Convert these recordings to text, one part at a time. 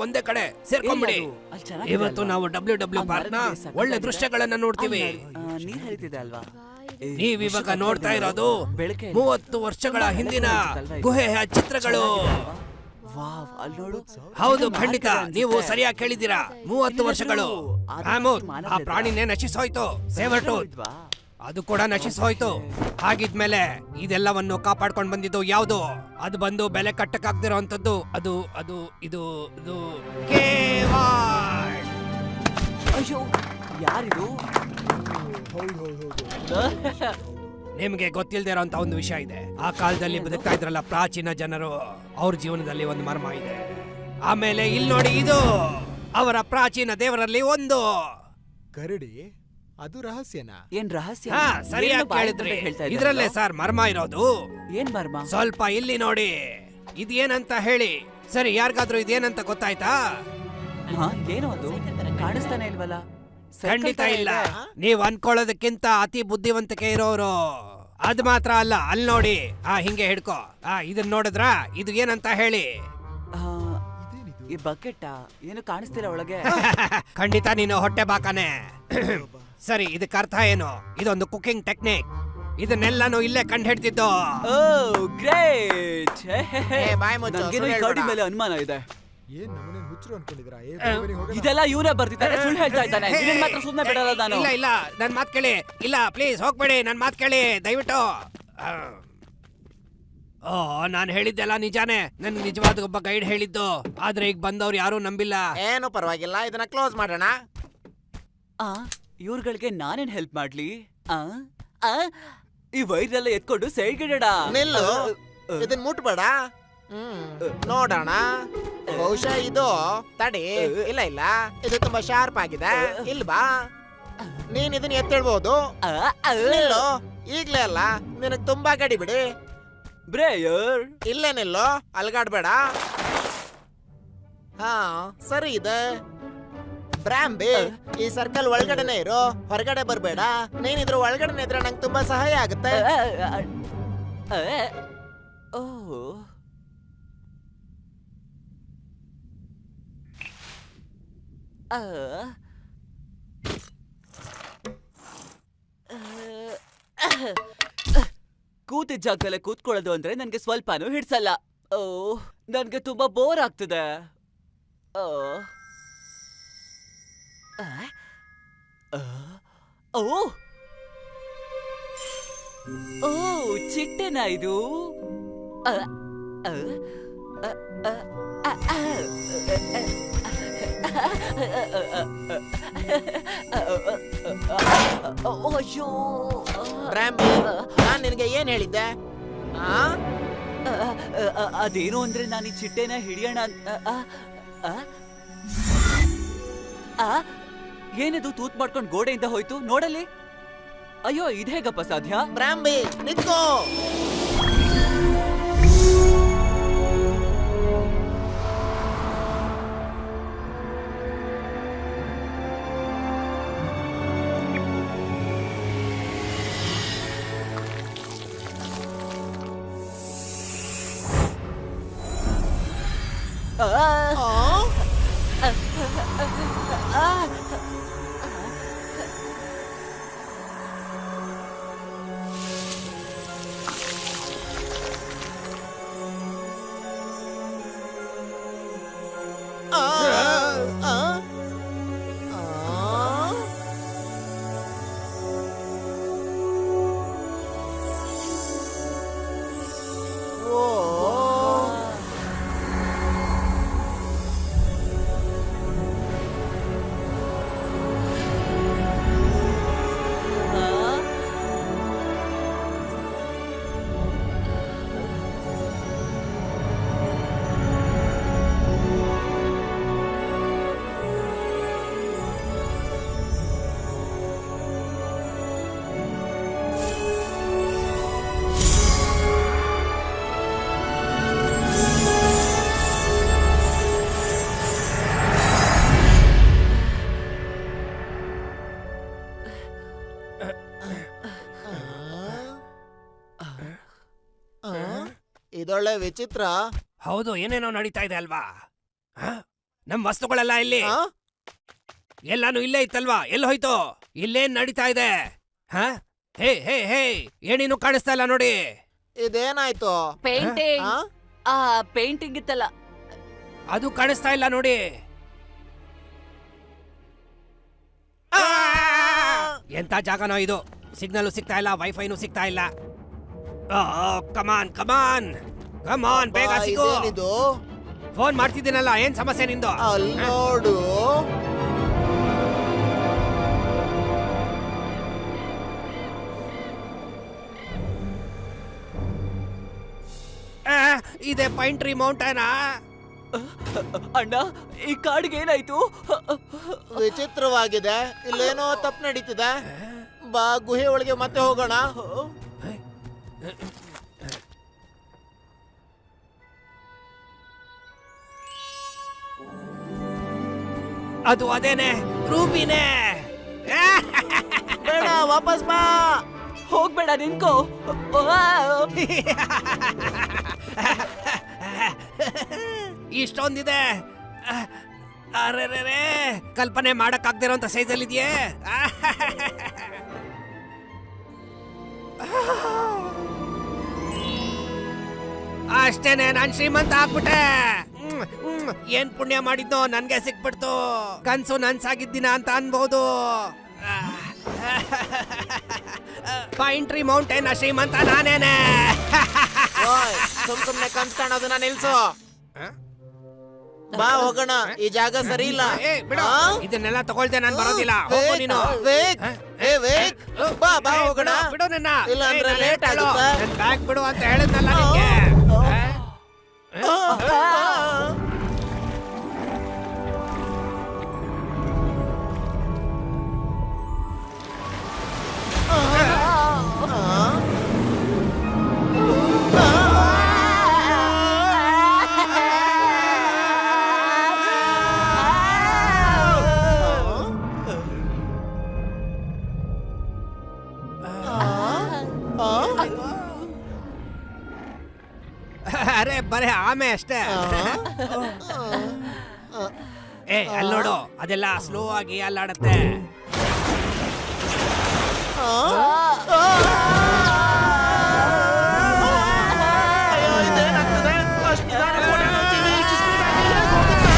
ಒಂದೇ ಕಡೆ ಸೇರ್ಕೊಂಡ್ಬಿಡಿ. ಇವತ್ತು ನಾವು WW ಪಾರ್ಕ್ ನ ಒಳ್ಳೆ ದೃಶ್ಯಗಳನ್ನ ನೋಡ್ತೀವಿ. ನೀರ್ ಹರಿತಿದೆ ಅಲ್ವಾ? ನೀವಿವಾಗ ನೋಡ್ತಾ ಇರೋದು 30 ವರ್ಷಗಳ ಹಿಂದಿನ ಗುಹೆಯ ಚಿತ್ರಗಳು. ಹೌದು, ಖಂಡಿತ ನೀವು ಸರಿಯಾಗಿ ಕೇಳಿದ್ದೀರಾ. 30 ವರ್ಷಗಳು. ಆ ಪ್ರಾಣಿನೇ ನಶಿಸೋಯ್ತು. ಸೇವರ್ಟೂತ್ ಅದು ಕೂಡ ನಶಿಸೋಯ್ತು. ಹಾಗಿದ್ಮೇಲೆ ಇದೆಲ್ಲವನ್ನು ಕಾಪಾಡ್ಕೊಂಡು ಬಂದಿದ್ದು ಯಾವುದು? ಅದು ಬಂದು ಬೆಲೆ ಕಟ್ಟಕ್ಕಾಗ್ದಿರೋಂಥದ್ದು. ಅದು ಅದು ಇದು ಇದು ಕೇವಾರ್ಡ್. ಅಯ್ಯೋ, ಯಾರಿದು? ನಿಮ್ಗೆ ಗೊತ್ತಿಲ್ದೇ ಇರೋಂತ ಒಂದು ವಿಷಯ ಇದೆ. ಆ ಕಾಲದಲ್ಲಿ ಬದುಕ್ತಾ ಇದ್ರಲ್ಲ ಪ್ರಾಚೀನ ಜನರು, ಅವ್ರ ಜೀವನದಲ್ಲಿ ಒಂದು ಮರ್ಮ ಇದೆ. ಆಮೇಲೆ ಇಲ್ಲಿ ನೋಡಿ, ಇದು ಅವರ ಪ್ರಾಚೀನ ದೇವರಲ್ಲಿ ಒಂದು ಕರಡಿ. ಅದು ರಹಸ್ಯನಾ? ಏನ್ ರಹಸ್ಯ? ಹಾ, ಸರಿಯಾಗಿ ಕೇಳಿದ್ರಿ. ಇದ್ರಲ್ಲೇ ಸರ್ ಮರ್ಮ ಇರೋದು. ಏನ್ ಮರ್ಮ? ಸ್ವಲ್ಪ ಇಲ್ಲಿ ನೋಡಿ. ಇದೇನಂತ ಹೇಳಿ. ಸರಿ, ಯಾರಿಗಾದ್ರೂ ಇದೇನಂತ ಗೊತ್ತಾಯ್ತಾ? ಏನೋ ಅದು ಕಾಣಿಸ್ತಾನೆ ಇಲ್ವಲ್ಲ. ಖಂಡಿತ ಇಲ್ಲ. ನೀವ್ ಅನ್ಕೊಳ್ಳೋದಕ್ಕಿಂತ ಅತಿ ಬುದ್ಧಿವಂತಿಕೆ ಇರೋರು. ಅದ್ ಮಾತ್ರ ಅಲ್ಲ, ಅಲ್ಲಿ ನೋಡಿ. ಹಿಂಗೆ ಹಿಡ್ಕೋ. ಇದನ್ನ ನೋಡಿದ್ರ ಇದು ಏನಂತ ಹೇಳಿ. ಈ ಬಕೆಟ್ ಏನು ಕಾಣಿಸ್ತಿಲ್ಲ ಒಳಗೆ. ಖಂಡಿತ ನೀನು ಹೊಟ್ಟೆ ಬಾಕಾನೆ. ಸರಿ, ಇದಕ್ಕೆ ಅರ್ಥ ಏನು? ಇದೊಂದು ಕುಕಿಂಗ್ ಟೆಕ್ನಿಕ್. ಇದನ್ನೆಲ್ಲಾನು ಇಲ್ಲೇ ಕಂಡು ಹಿಡ್ತಿದ್ದು. ಗ್ರೇಟ್. ಕರಡಿ ಮೇಲೆ ಅನುಮಾನ ಇದೆ. ಇದೆಲ್ಲ ಇವನೇ ಬರ್ತಿದ್ದಾರೆ, ಸುಳ್ಳು ಹೇಳ್ತಾ ಇದ್ದಾನೆ. ಮಾತ್ರ ಸುಮ್ಮನೆ ಬಿಡಲ್ಲ ನಾನು. ಇಲ್ಲ ಇಲ್ಲ, ನನ್ ಮಾತ್ ಕೇಳಿ. ಇಲ್ಲ ಪ್ಲೀಸ್ ಹೋಗ್ಬೇಡಿ, ನನ್ ಮಾತ್ ಕೇಳಿ ದಯವಿಟ್ಟು. ನಾನ್ ಹೇಳಿದ್ದೆಲ್ಲ ನಿಜಾನೇ. ನನ್ ನಿಜವಾದ ಒಬ್ಬ ಗೈಡ್ ಹೇಳಿದ್ದು. ಆದ್ರೆ ಈಗ ಬಂದವ್ರು ಯಾರು ನಂಬಿಲ್ಲ. ಏನು ಪರವಾಗಿಲ್ಲ, ಇದನ್ನ ಕ್ಲೋಸ್ ಮಾಡೋಣ. ಇವ್ರಗಳಿಗೆ ನಾನೇನ್ ಹೆಲ್ಪ್ ಮಾಡ್ಲಿ? ಈ ವೈರೆಲ್ಲ ಎತ್ಕೊಂಡು ಸೈಡ್ಗಿಡಡ. ನಿಲ್ಲು, ಇದನ್ ಮುಟ್ಬೇಡ. ನೋಡೋಣ. ಬಹುಶಃ ಇದು ತಡಿ. ಇಲ್ಲ ಇಲ್ಲ, ಇದು ತುಂಬಾ ಶಾರ್ಪ್ ಆಗಿದೆ. ಇಲ್ವಾ, ನೀನ್ ಇದನ್ನ ಎತ್ತಿಡ್ಬೋದು. ನಿಲ್ಲು, ಈಗ್ಲೇ ಅಲ್ಲ, ನಿನಗ್ ತುಂಬಾ ಗಡಿ ಬಿಡಿ. ಬ್ರೇಯರ್, ಇಲ್ಲೇ ನಿಲ್ಲು, ಅಲ್ಗಾಡ್ಬೇಡ. ಸರಿ ಇದೆ. ಬ್ರಾಂಬಿ, ಈ ಸರ್ಕಲ್ ಒಳಗಡೆನೆ ಇರು, ಹೊರಗಡೆ ಬರ್ಬೇಡ. ನೀನಿದ್ರ ಒಳಗಡೆ ಇದ್ರೆ ನಂಗೆ ತುಂಬಾ ಸಹಾಯ ಆಗುತ್ತೆ. ಕೂತಿದ್ದ ಜಾಗದಲ್ಲೇ ಕೂತ್ಕೊಳ್ಳೋದು ಅಂದ್ರೆ ನನ್ಗೆ ಸ್ವಲ್ಪನೂ ಹಿಡ್ಸಲ್ಲ. ನನ್ಗೆ ತುಂಬಾ ಬೋರ್ ಆಗ್ತಿದೆ. ಚಿಟ್ಟೆನಾ ಇದು? ಅಯ್ಯೋ ಬ್ರಾಂಬಿ, ನಾನ್ ನಿನಗೆ ಏನ್ ಹೇಳಿದ್ದೆ? ಅದೇನು ಅಂದ್ರೆ ನಾನು ಈ ಚಿಟ್ಟೆನ ಹಿಡಿಯೋಣ. ಏನಿದು ತೂತ್ ಮಾಡ್ಕೊಂಡು ಗೋಡೆಯಿಂದ ಹೋಯ್ತು ನೋಡಲಿ. ಅಯ್ಯೋ, ಇದೇಗಪ್ಪ ಸಾಧ್ಯ? ಬ್ರಾಂಬಿ, ನಿಂತ್ಕೋ. ಇದೊಳ್ಳೆ ವಿಚಿತ್ರ. ಹೌದು, ಏನೇನೋ ನಡೀತಾ ಇದೆ ಅಲ್ವಾ? ಹ? ನಮ್ ವಸ್ತುಗಳೆಲ್ಲ ಇಲ್ಲಿ ಆ? ಎಲ್ಲಾನು ಇಲ್ಲೇ ಇತ್ತಲ್ವಾ? ಎಲ್ಲಿ ಹೋಯ್ತು? ಇಲ್ಲೇನ್ ನಡೀತಾ ಇದೆ? ಹ? ಹೇ ಹೇ ಹೇ, ಏನೇನು ಕಾಣಿಸ್ತಾ ಇಲ್ಲ ನೋಡಿ. ಇದೇನಾಯ್ತು? ಪೇಂಟಿಂಗ್. ಆ? ಪೇಂಟಿಂಗ್ ಇತ್ತಲ್ಲ. ಅದು ಕಾಣಿಸ್ತಾ ಇಲ್ಲ ನೋಡಿ. ಎಂತ ಜಾಗನೋ ಇದು? ಸಿಗ್ನಲ್ ಸಿಗ್ತಾ ಇಲ್ಲ, ವೈಫೈನು ಸಿಗ್ತಾ ಇಲ್ಲ. ಕಮಾನ್ ಕಮಾನ್ ಕಮಾನ್, ಬೇಗ ಸಿಗು. ಇದೇನಿದು? ಫೋನ್ ಮಾಡ್ತಿದ್ದೀನಲ್ಲ, ಏನ್ ಸಮಸ್ಯೆ ನಿಂದು? ಅಲ್ ನೋಡು. ಆ, ಇದೆ ಪೈನ್ ಟ್ರೀ ಮೌಂಟೇನಾ? ಅಣ್ಣ, ಈ ಕಾಡಿಗೆ ಏನಾಯ್ತು? ವಿಚಿತ್ರವಾಗಿದೆ. ಇಲ್ಲೇನೋ ತಪ್ಪು ನಡೀತಿದೆ. ಬಾ, ಗುಹೆ ಒಳಗೆ ಮತ್ತೆ ಹೋಗೋಣ. ಅದು ಅದೇನೆ, ರೂಬಿನೇ. ಬೇಡ, ವಾಪಸ್ ಬಾ. ಹೋಗ್ಬೇಡ, ನಿನ್ಕೋ. ಇಷ್ಟೊಂದಿದೆ. ಅರೆ, ಕಲ್ಪನೆ ಮಾಡಕ್ಕಾಗ್ದಿರೋಂತ ಸೈಜಲ್ಲಿ ಇದೆಯೇ? ಅಷ್ಟೇನೆ, ನಾನ್ ಶ್ರೀಮಂತ ಆಗ್ಬಿಟ್ಟೆ. ಏನ್ ಪುಣ್ಯ ಮಾಡಿದ್ನೋ, ನನ್ಗೆ ಸಿಕ್ಬಿಡ್ತು. ಕನ್ಸು ನನ್ಸಾಗಿದ್ದಿನ ಅಂತ ಅನ್ಬಹುದು. ಪೈನ್ ಟ್ರೀ ಮೌಂಟೇನ್ ಶ್ರೀಮಂತ ನಾನೇನೆ. ಓಯ್, ಸುಮ್ನೆ ಕನ್ಸ್ ಕಾಣೋದನ್ನ ನಿಲ್ಸು. ಬಾ, ಹೋಗೋಣ. ಈ ಜಾಗ ಸರಿ ಇಲ್ಲ. ಬಿಡು, ಆ? ಇದನ್ನೆಲ್ಲ ತಗೊಳ್ದೆ ನಾನ್ ಬರೋದಿಲ್ಲ. ಹೋಗು ನೀನು. ವೇಕ್, ಏ ವೇಕ್, ಬಾ ಬಾ ಹೋಗೋಣ. ಬಿಡು ನನ್ನ. ಇಲ್ಲ ಅಂದ್ರೆ ಏ, ಲೇಟ್ ಹೇಳು. ಆಗುತ್ತೆ. ನನ್ ಬ್ಯಾಗ್ ಬಿಡು ಅಂತ ಹೇಳಿದ್ನಲ್ಲ ನಿಂಗೆ. ಅರೆ ಬರೇ ಆಮೆ ಅಷ್ಟೇ. ಏ, ಅಲ್ಲಿ ನೋಡು, ಅದೆಲ್ಲ ಸ್ಲೋ ಆಗಿ ಅಲ್ಲಾಡತ್ತೆ. ಅಯ್ಯೋ, ಇದೇನಾಗ್ತದೆ? ಅಷ್ಟ್ ನಿಧಾನ ಓಡಿ ಹೋಗ್ತೀವಿ, ಇಷ್ಟು speed ಆಗಿ ಹೇಗ್ ಹೋಗುತ್ತೆ?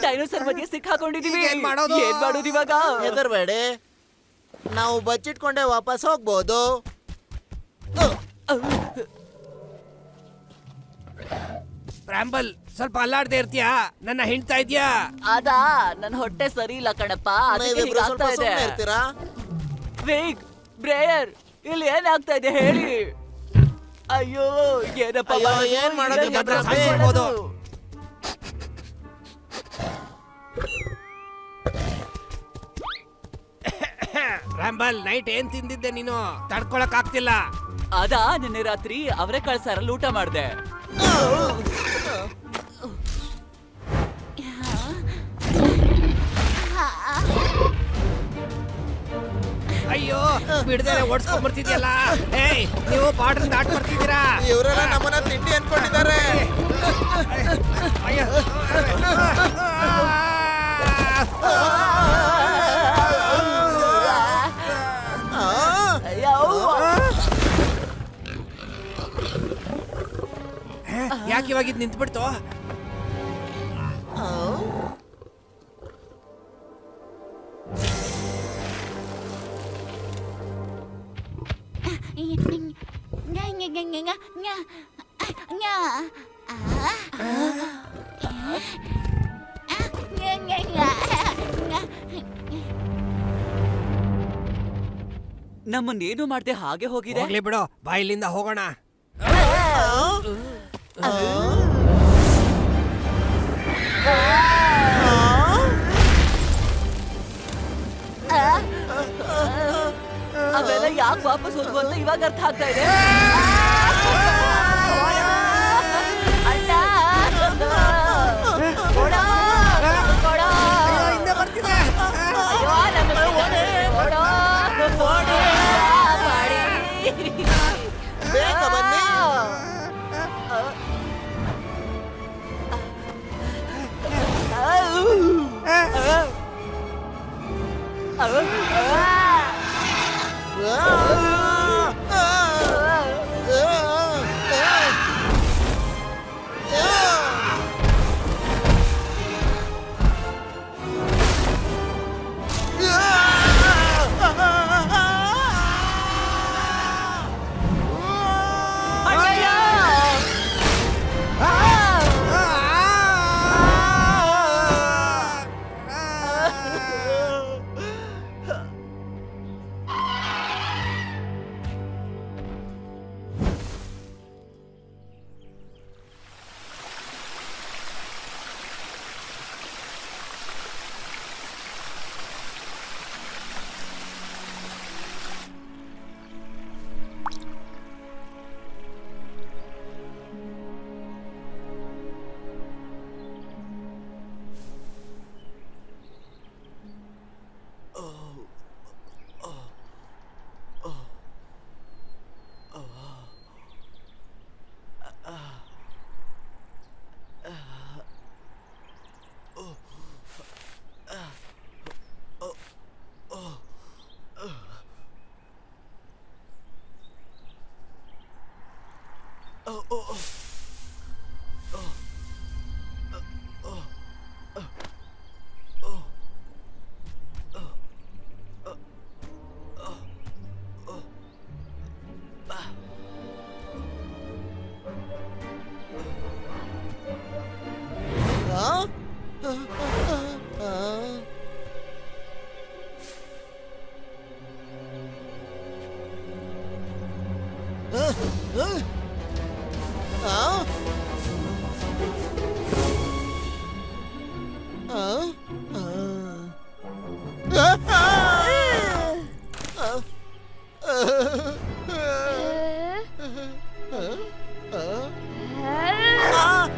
ಡೈನೋಸರ್ ಮಧ್ಯೆ ಸಿಕ್ಕಾಕೊಂಡಿದೀವಿ. ಈಗ ಏನ್ ಮಾಡೋದು? ಏನ್ ಮಾಡೋದು ಇವಾಗ? ಹೆದರ್ಬೇಡಿ, ನಾವು ಬಚ್ಚಿಟ್ಕೊಂಡೆ ವಾಪಸ್ ಹೋಗ್ಬೋದು. ಬ್ರಾಂಬಲ್, ಸ್ವಲ್ಪ ಅಲ್ಲಾಡ್ದೆ ಇರ್ತೀಯಾ? ನನ್ನ ಹಿಂಡ್ತಾ ಇದ್ಯಾ? ಅದಾ, ನನ್ ಹೊಟ್ಟೆ ಸರಿ ಇಲ್ಲ ಕಣಪ್ಪ, ಅದಕ್ಕೆ ನೀವಿಬ್ರು ಹೀಗಾಗ್ತಾ ಸ್ವಲ್ಪ ಇದೆ. ಸುಮ್ಮನೆ ಇರ್ತೀರಾ? ವೇಗ್, ಬ್ರೇಯರ್, ಇಲ್ಲಿ ಏನಾಗ್ತಾ ಇದೆ ಹೇಳಿ. ಅಯ್ಯೋ, ಏನಪ್ಪ ಅಯ್ಯೋ, ಮಾಡೋದು? ಏನ್ ಮಾಡೋದು? ಏನ್ ಮಾತ್ರ ಸಾಯಿಸ್ಬಿಡ್ಬೋದು. ರಾಂಬಲ್, ನೈಟ್ ಏನ್ ತಿಂದಿದ್ದೆ ನೀನು? ತಡ್ಕೊಳಕ್ ಆಗ್ತಿಲ್ಲ. ಅದಾ, ನಿನ್ನೆ ರಾತ್ರಿ ಅವರೇ ಕಳ್ಸಾರಲ್ಲ ಊಟ ಮಾಡ್ದೆ. ಅಯ್ಯೋ, ಬಿಡದೆ ಓಡಿಸ್ಕೊಂಡ್ ಬರ್ತಿದ್ಯಲ್ಲ. ಏಯ್, ನೀವು ಬಾರ್ಡರ್ ದಾಟ್ ಬರ್ತಿದ್ದೀರಾ? ಇವರೆಲ್ಲ ನಮ್ಮನ್ನ ತಿಂಡಿ ಅನ್ಕೊಂಡಿದ್ದಾರೆ. ಅಯ್ಯೋ. ಯಾಕೆ ಇವಾಗ ಇದು ನಿಂತ್ಬಿಡ್ತು? ನಮ್ಮನ್ನೇನು ಮಾಡ್ದೆ ಹಾಗೆ ಹೋಗಿದೆ. ಹೋಗ್ಲಿ ಬಿಡು, ಬಾ, ಇಲ್ಲಿಂದ ಹೋಗೋಣ. ಅವೆಲ್ಲ ಯಾಕೆ ವಾಪಸ್ ಹೋದ್ವು ಅಂತ ಇವಾಗ ಅರ್ಥ ಆಗ್ತಾ ಇದೆ. ಅಣ್ಣ! ಕೊಡ! ಕೊಡ! ಅಯ್ಯೋ, ನನ್ನ ಕೊಡ! ಮಾಡಿ! ಬೇಗ ಬನ್ನಿ.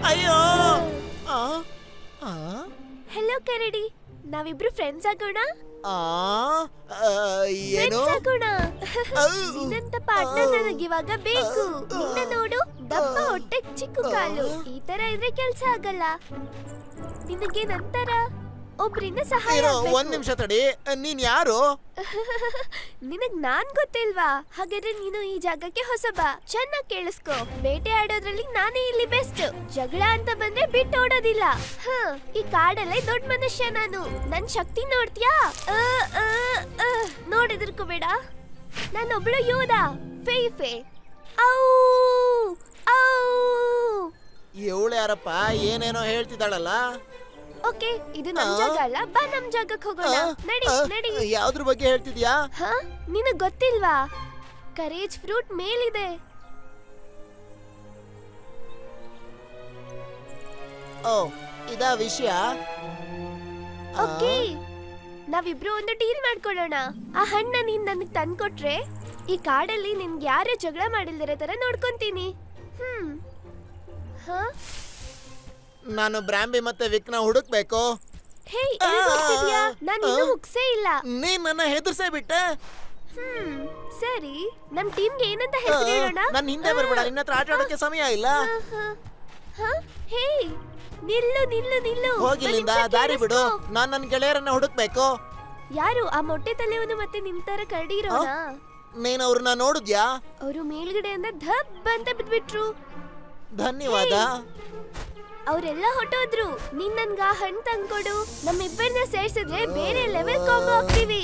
ಅಯ್ಯೋ! ಹೆಲೋ ಕರಡಿ, ನಾವಿಬ್ರು ಫ್ರೆಂಡ್ಸ್ ಆಗೋಣ. ಏನು? ಫ್ರೆಂಡ್ಸ್ ಆಗೋಣ. ನಿನ್ನಂತ ಪಾರ್ಟ್ನರ್ ನನಗೆ ಇವಾಗ ಬೇಕು. ನಿನ್ನ ನೋಡು, ದಪ್ಪ ಹೊಟ್ಟೆ, ಚಿಕ್ಕ ಕಾಲು. ಈ ತರ ಇದ್ರೆ ಕೆಲ್ಸ ಆಗಲ್ಲ. ನಿನಗೆ ನಂತರ ಒಬ್ರಿಂದ ಸಹಾಯ ಇರೋ, ಆಗ್ಬೇಕು. ಒಂದ್ ನಿಮಿಷ ತಡಿ. ನೀನ್ ಯಾರು? ನಿನಗ್ ನಾನ್ ಗೊತ್ತಿಲ್ವಾ? ಹಾಗಾದ್ರೆ ನೀನು ಈ ಜಾಗಕ್ಕೆ ಹೊಸಬ. ಚೆನ್ನಾಗ್ ಕೇಳಿಸ್ಕೊ. ಬೇಟೆ ಆಡೋದ್ರಲ್ಲಿ ನಾನೇ ಇಲ್ಲಿ ಬೆಸ್ಟ್. ಜಗಳ ಅಂತ ಬಂದ್ರೆ ಬಿಟ್ಟು ಓಡೋದಿಲ್ಲ. ಈ ಕಾಡಲ್ಲೇ ದೊಡ್ಡ ಮನುಷ್ಯ ನಾನು. ನನ್ ಶಕ್ತಿ ನೋಡ್ತ್ಯಾ? ನೋಡಿದ್ರಕೋಬೇಡ. ನಾನೊಬ್ಳು ಯೋಧ, ಫೇ. ಔ ಔ. ಇವಳು ಯಾರಪ್ಪ? ಏನೇನೋ ಹೇಳ್ತಿದ್ದಾಳಲ್ಲ. ಓಕೆ, ಇದು ನಮ್ ಜಾಗ ಅಲ್ಲ. ಬಾ ನಮ್ ಜಾಗಕ್ಕೆ ಹೋಗೋಣ. ನಡಿ ನಡಿ. ಯಾವ್ದ್ರ ಬಗ್ಗೆ ಹೇಳ್ತಿದ್ಯಾ? ನಿನಗ್ ಗೊತ್ತಿಲ್ವಾ? ಕರೇಜ್ ಫ್ರೂಟ್ ಮೇಲಿದೆ. ಓ, ಇದಾ ವಿಷಯ? ಓಕೆ, ನಾವಿಬ್ರು ಒಂದು ಡೀಲ್ ಮಾಡ್ಕೊಳ್ಳೋಣ. ಆ ಹಣ್ಣ ನೀನ್ ನನಗ್ ತಂದ್ಕೊಟ್ರೆ ಈ ಕಾಡಲ್ಲಿ ನಿನ್ಗೆ ಯಾರು ಜಗಳ ಮಾಡಿಲ್ದಿರೋ ತರ ನೋಡ್ಕೊಂತೀನಿ. ನಾನು ಬ್ರಾಂಬಿ ಮತ್ತೆ ವಿಕ್ನ ಹುಡುಕ್ಬೇಕು. ಹೇ, ಎಲ್ಗ್ ಹೋಗ್ತಿದ್ಯಾ? ನಾನ್ ಇನ್ನೂ ಹುಡ್ಸೇ ಇಲ್ಲ. ನೀನ್ ನನ್ನ ಹೆದರ್ಸೇ ಬಿಟ್ಟೆ. ಸರಿ, ನಮ್ ಟೀಮ್ಗೆ ಏನಂತ ಹೆಸರಿಡೋಣ? ನನ್ನ ಹಿಂದೆ ಬರ್ಬೇಡ, ನಿನ್ನ ಹತ್ರ ಆಟ ಆಡೋಕೆ ಸಮಯ ಇಲ್ಲ. ಹೇ, ನಿಲ್ಲು ನಿಲ್ಲು ನಿಲ್ಲು. ಹೋಗಿಲ್ಲಿಂದ ದಾರಿ ಬಿಡು. ನಾನ್ ನನ್ನ ಗೆಳೆಯರನ್ನ ಹುಡುಕ್ಬೇಕು. ಯಾರು ಆ ಮೊಟ್ಟೆ ತಲೆಯವನು ಮತ್ತೆ ನಿನ್ ತರ ಕರಡಿ ಇರೋಣ? ನೀನ್ ಅವ್ರನ್ನ ನೋಡಿದ್ಯಾ? ಅವರು ಮೇಲ್ಗಡೆ ಅಂದ್ರೆ ಧಬ್ ಅಂತ ಬಿದ್ಬಿಟ್ರು. ಧನ್ಯವಾದ. ಅವರೆಲ್ಲ ಹೊಟ್ಟೋದ್ರು. ನೀನ್ ನನ್ಗ ಹಣ್ಣು ತಂದ್ಕೊಡು. ನಮ್ಮಿಬ್ಬರನ್ನ ಸೇರ್ಸಿದ್ರೆ ಬೇರೆ ಲೆವೆಲ್ ಕಾಂಬೋ ಆಗ್ತೀವಿ.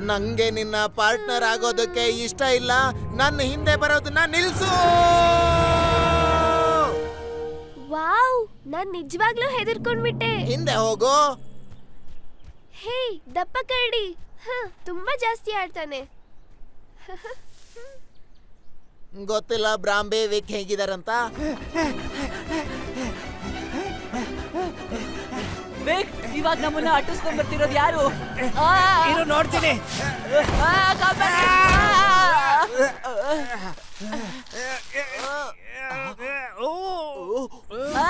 ನಂಗೆ ನಿನ್ನ ಪಾರ್ಟ್ನರ್ ಆಗೋದಕ್ಕೆ ಇಷ್ಟ ಇಲ್ಲ. ನನ್ನ ಹಿಂದೆ ಬರೋದನ್ನ ನಿಲ್ಸು. ವಾವ್, ನಾನ್ ನಿಜವಾಗ್ಲೂ ಹೆದರ್ಕೊಂಡ್ಬಿಟ್ಟೆ. ಹಿಂದೆ ಹೋಗು. ಹೇ, ದಪ್ಪ ಕರಡಿ ತುಂಬಾ ಜಾಸ್ತಿ ಆಡ್ತಾನೆ. ಗೊತ್ತಿಲ್ಲ ಬ್ರಾಂಬೆ ವಿಕ್ ಹೇಗಿದಾರಂತ. ಬೇಕ್ ಇವಾಗ ನಮ್ಮನ್ನ ಅಟ್ಟಿಸ್ಕೊಂಡ್ ಬರ್ತಿರೋದು ಯಾರು? ಆ! ಇರು ನೋಡ್ತೀನಿ. ಆ, ಕಾಪಾಡಿ! ಆ!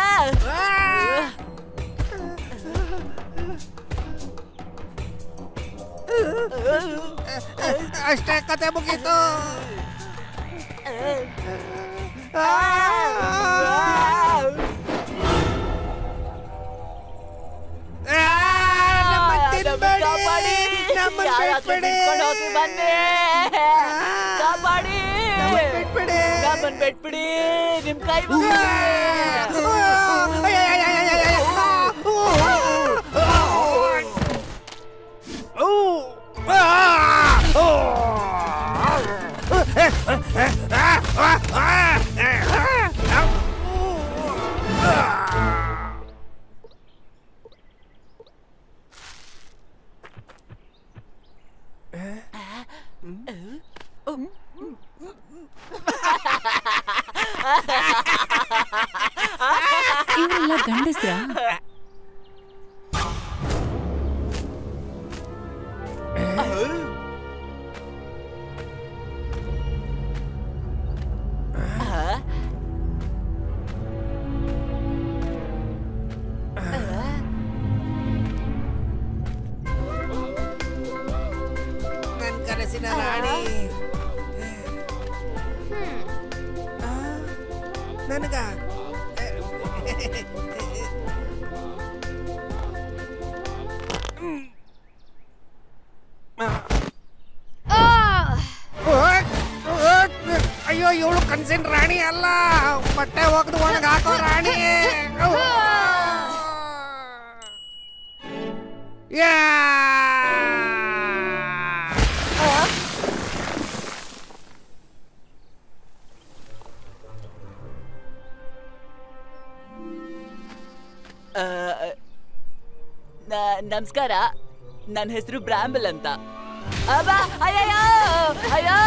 ಅಷ್ಟೇ ಕತೆ ಮುಗೀತು. ನಮ್ಮನ್ನ ತಿನ್ಬೇಡಿ. ಕಾಪಾಡಿ! ನಮ್ಮನ್ನ ಯಾರಾದ್ರೂ ಬಿಟ್ಬಿಡಿ. ಬಿಟ್ಕೊಂಡು ಹೋಗಿ ಬನ್ನಿ! ಕಾಪಾಡಿ! ನಮ್ಮನ್ನ ಬಿಟ್ಬಿಡಿ. ನಮ್ಮನ್ನ ಬಿಟ್ಬಿಡಿ! ನಿಮ್ ಕೈ ಮುಗಿತೀನಿ! ಇವರೆಲ್ಲ ಗಂಡಸ್ರ? ನನ್ ಕನಸಿನ ರಾಣಿ. ನನಗ ಅಯ್ಯೋ, ಇವಳು ಕನಸಿನ ರಾಣಿ ಅಲ್ಲ, ಬಟ್ಟೆ ಹೋಗದು ಒಳಗೆ ಹಾಕೋ ರಾಣಿ. ಯಾ ನಮಸ್ಕಾರ, ನನ್ನ ಹೆಸರು ಬ್ರಾಂಬಲ್ ಅಂತ. ಅಬ್ಬಾ, ಅಯ್ಯಯ್ಯೋ, ಅಯ್ಯೋ!